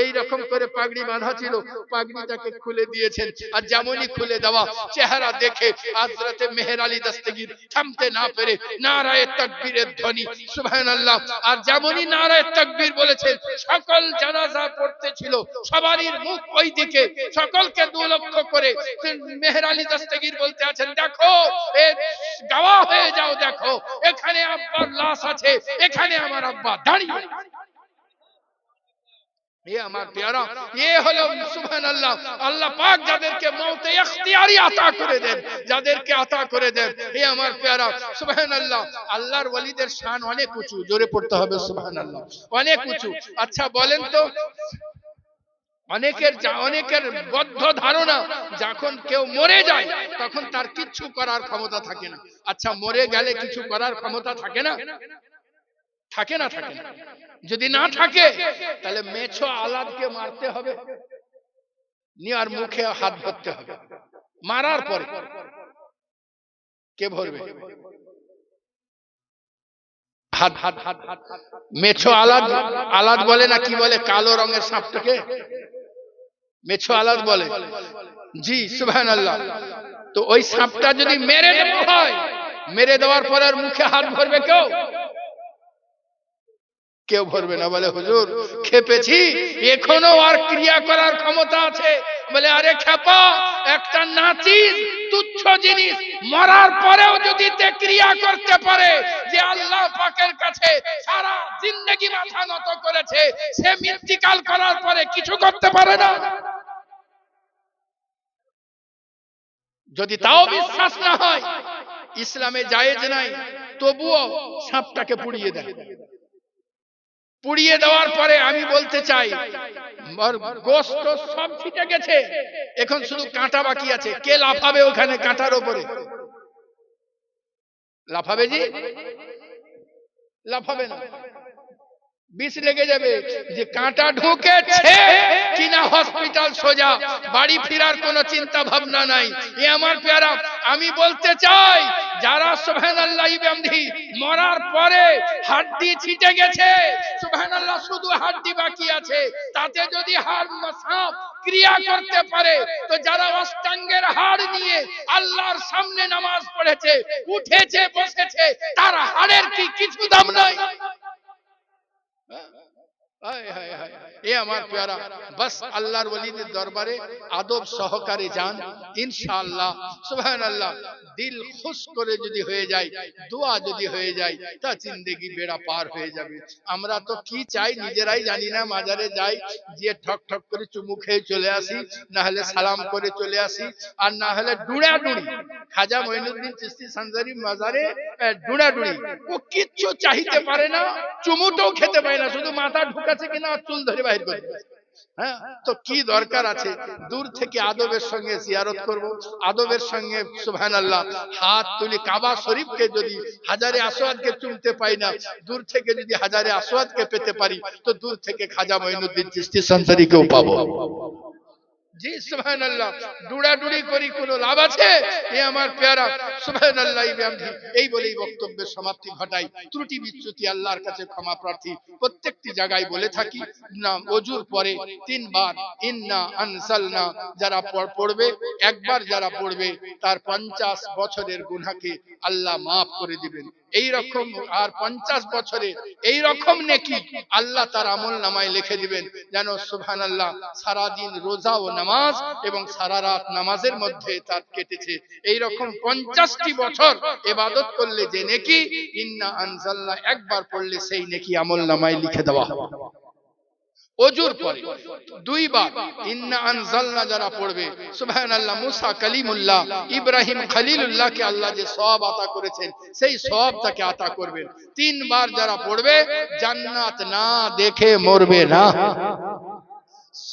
[SPEAKER 1] এই রকম করে পাগড়ি বাঁধা ছিল, পাগড়িটাকে খুলে দিয়েছেন। আর যেমনই খুলে দেওয়া চেহারা দেখে হযরতে মেহের আলী দস্তগীর থামতে না পেরে নারায়ে তাকবীরের ধ্বনি সুবহানাল্লাহ। আর যেমনই নারায়ে তাকবীর বলেছেন সকল জানাজা পড়তে ছিল, সবারই মুখ ওই দিকে, সকলকে দু লক্ষ্য করে মেহের আলী দস্তগীর বলতে আছেন দেখো এ গাওয়া হয়ে যাও, দেখো এখানে আব্বার লাশ আছে, এখানে আমার আব্বা দাঁড়িয়ে। আমার প্যারা এ হলো সুবহানাল্লাহ আল্লাহ পাক যাদেরকে মওতে ইখতিয়ারি আতা করে দেন, যাদেরকে আতা করে দেন। এ আমার প্যারা সুবহানাল্লাহ আল্লাহর ওয়ালিদের শান অনেক উঁচু। জোরে পড়তে হবে সুবহানাল্লাহ, অনেক উঁচু। আচ্ছা বলেন তো অনেকের বদ্ধ ধারণা যখন কেউ মরে যায় তখন তার কিচ্ছু করার ক্ষমতা থাকে না। আচ্ছা মরে গেলে কিছু করার ক্ষমতা থাকে না? থাকে না? থাকে না। যদি না থাকে তাহলে মেছো আলাদকে মারতে হবে, নিয়ে আর মুখে হাত ধরতে হবে। মারার পরে কে ভরবে হাত? মেছো আলাদ বলে না কি বলে কালো রঙের সাপটাকে মেছো আলাদ বলে। জি সুবহানাল্লাহ। তো ওই সাপটা যদি মেরে দেওয়া হয়, মেরে দেওয়ার পরে আর মুখে হাত ভরবে কেউ ভরবে না। বলে হুজুর খেপেছি, এখনো আর ক্রিয়া করার ক্ষমতা আছে। বলে আরে খেপা, একটা নাচিস তুচ্ছ জিনিস মরার পরেও যদি তে ক্রিয়া করতে পারে যে আল্লাহ পাকের কাছে সারা জিন্দেগি মাথা নত করেছে, সে ইন্তিকাল করার পরে কিছু করতে পারে না। যদি তাও বিশ্বাস না হয়, ইসলামে জায়েজ নাই, তবুও সাপটাকে পুড়িয়ে দেয়। পুড়িয়ে দেওয়ার পরে আমি বলতে চাই গোশত সব ছিটে গেছে, এখন শুধু কাঁটা বাকি আছে। কে লাফাবে ওখানে কাঁটার উপরে? লাফাবে জি? লাফাবে না। বিষ লেগে যাবে যে কাঁটা ঢুকেছে কিনা হসপিটাল সোজা, বাড়ি ফেরার কোনো চিন্তা ভাবনা নাই। এ আমার পেয়ারা, আমি বলতে চাই যারা সুবহানাল্লাহি বিহামদিহি মরার পরে হাড্ডি ছিটে গেছে, সুবহানাল্লাহ শুধু হাড্ডি বাকি আছে, তাতে যদি হাড় মাসাব ক্রিয়া করতে পারে, তো যারা অষ্টাঙ্গের হাড় নিয়ে আল্লাহর সামনে নামাজ পড়েছে, উঠেছে, বসেছে, তার হাড়ের কি কিছু দাম নাই? এ আমার প্যারা, বাস আল্লাহর ওলিদের দরবারে আদব সহকারে যান, ইনশাআল্লাহ সুবহানাল্লাহ দিল খুশ করে যদি হয়ে যায়, দোয়া যদি হয়ে যায়, তা জিন্দেগি বেড়া পার হয়ে যাবে। আমরা তো কি চাই নিজেরাই জানি না, মাজারে যাই, যে ঠক ঠক করে চুমু খেয়ে চলে আসি, না হলে সালাম করে চলে আসি, আর না হলে ডুড়াডুড়ি। খাজা মঈনুদ্দিন চিশতি সানজারি মাজারে ডুড়াডুড়ি, ও কিচ্ছু চাইতে পারে না, চুমুটাও খেতে পারে না, শুধু মাথা ঢুকাছে কিনা চুল ধরে বাইর করে। হ্যাঁ, তো কি দরকার আছে? দূর থেকে আদবের সঙ্গে জিয়ারত করব, আদবের সঙ্গে সুবহানাল্লাহ হাত তুলি কাবা শরীফকে, যদি হাজারে আসওয়াদকে চুমতে পাই না, দূর থেকে যদি হাজারে আসওয়াদকে পেতে পারি, তো দূর থেকে খাজা মঈনুদ্দিন চিশতি সানজারিকেও পাবো। জি সুবহানাল্লাহ, ডুড়াডুড়ি করি কোনো লাভ আছে? এ আমার পেয়ারা সুবহানাল্লাহি বিহামদিহি। এই বলেই বক্তব্যের সমাপ্তি ঘটাই। ত্রুটি বিচ্যুতি আল্লাহর কাছে ক্ষমা প্রার্থী। প্রত্যেকটি জায়গায় বলে থাকি না, ওযুর পরে 3 বার ইন্না আনজালনা যারা পড়বে, একবার যারা পড়বে, তার 50 বছরের গুনাহকে আল্লাহ মাফ করে দিবেন। এই রকম আর 50 বছরে এই রকম নেকি আল্লাহ তার আমল নামায় লিখে দিবেন, যেন সুবহানাল্লাহ সারা দিন রোজা ও নামাজ এবং সারা রাত নামাজের মধ্যে তার কেটেছে। এই রকম 50টি বছর ইবাদত করলে যে নেকি ইন্না আনজালনা একবার পড়লে সেই নেকি আমল নামায় লিখে দেওয়া হবে। ওযুর পরে 2 বার ইন্না আনজালনা যারা পড়বে, সুবহানাল্লাহ মুসা কালিমুল্লাহ, ইব্রাহিম খলিলুল্লাহকে আল্লাহ যে সওয়াব আতা করেছেন, সেই সওয়াব তাকে আতা করবেন। 3 বার যারা পড়বে, জান্নাত না দেখে মরবে না।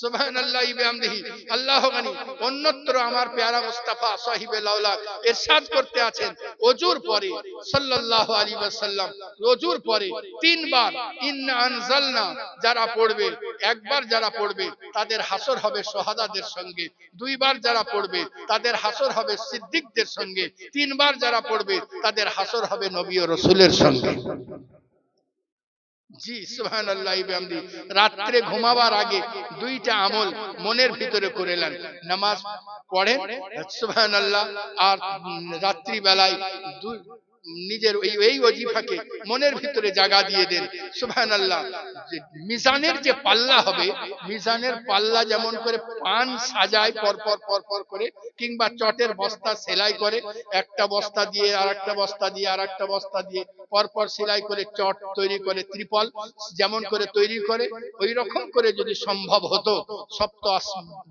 [SPEAKER 1] সুবহানাল্লাহি বিহামদিহি। আল্লাহ গানি। অন্যত্র আমার প্যারা মুস্তাফা সাহিবে লাউলাক ইরশাদ করতে আছেন, ওযুর পরে সাল্লাল্লাহু আলাইহি ওয়াসাল্লাম, ওযুর পরে 3 বার ইন্না আনজালনা যারা পড়বে, একবার যারা পড়বে তাদের হাসর হবে শহাদাদের সঙ্গে, 2 বার যারা পড়বে তাদের হাসর হবে সিদ্দিকদের সঙ্গে, 3 বার যারা পড়বে তাদের হাসর হবে নবী ও রাসূলের সঙ্গে। জি সুবহানাল্লাহি বিহামদিহি। রাত্রে ঘুমাবার আগে 2টা আমল মনের ভিতরে করে নেন। নামাজ পড়েন সুবহানাল্লাহ, আর রাত্রি বেলায় নিজের এই ওজিফাকে মনের ভিতরে জায়গা দিয়ে দেন। সুবহানাল্লাহ, মিজানের যে পাল্লা হবে, মিজানের পাল্লা যেমন করে পান সাজায় পরপর পরপর করে, কিংবা চটের বস্তা সেলাই করে, একটা বস্তা দিয়ে আরেকটা বস্তা দিয়ে আরেকটা বস্তা দিয়ে পরপর সেলাই করে চট তৈরি করে, ত্রিপল যেমন করে তৈরি করে, ওই রকম করে যদি সম্ভব হতো সপ্ত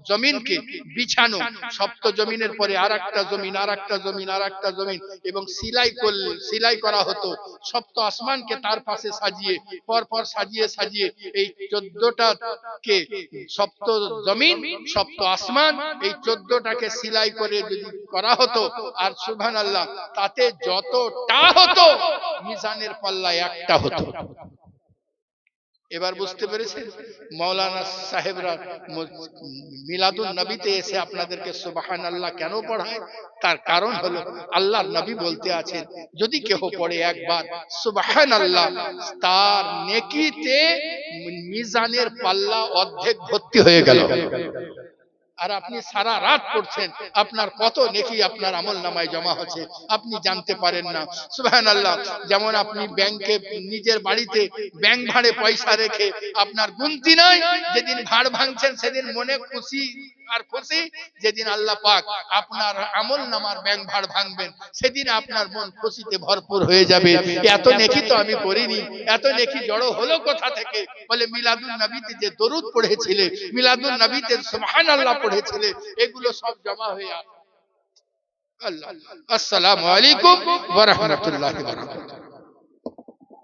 [SPEAKER 1] জমিনকে বিছানো, সপ্ত জমিনের পরে আরেকটা জমিন, আরেকটা জমিন, আরেকটা জমিন, এবং সিলাই করা হতো সপ্ত আসমানকে তার পাশে সাজিয়ে, পরপর সাজিয়ে সাজিয়ে এই 14টাকে, সপ্ত জমিন সপ্ত আসমান, এই 14টাকে সিলাই করে যদি করা হতো, আর সুবহানাল্লাহ তাতে যতটা হতো মিজানের পাল্লা একটা হতো। এবার বুঝতে পেরেছেন? মাওলানা সাহেবরা মিলাদুন নবীতে এসে আপনাদেরকে সুবহানাল্লাহ কেন পড়ায়? তার কারণ হলো আল্লাহর নবী বলতে আছেন, যদি কেহ পড়ে একবার সুবহানাল্লাহ, তার নেকিতে মিজানের পাল্লা অর্ধেক ভর্তি হয়ে গেল। আর আপনি সারা রাত পড়ছেন, আপনার কত নেকি আপনার আমল নামায় জমা হচ্ছে আপনি জানতে পারেন না। সুবহানাল্লাহ, যেমন আপনি ব্যাংকে নিজের বাড়িতে ব্যাংক ভাড়ে পয়সা রেখে আপনার গুনতি নাই, যেদিন ভাড় ভাঙছেন সেদিন মনে খুশি আর খুশি, যেদিন আল্লাহ পাক আপনার আমল নামার ব্যাংক ভাড় ভাঙবেন সেদিন আপনার মন খুশিতে ভরপুর হয়ে যাবে। এত নেকি তো আমি করিনি, এত নেকি জড়ো হলো কোথা থেকে? বলে মিলাদুন নবীতে যে দরুদ পড়েছিলে, মিলাদুন নবীতে সুবহানাল্লাহ পড়েছিলে, এগুলো সব জমা হয়ে আসে। আল্লাহ। আসসালামু আলাইকুম ওয়া রাহমাতুল্লাহি ওয়া বারাকাতুহু।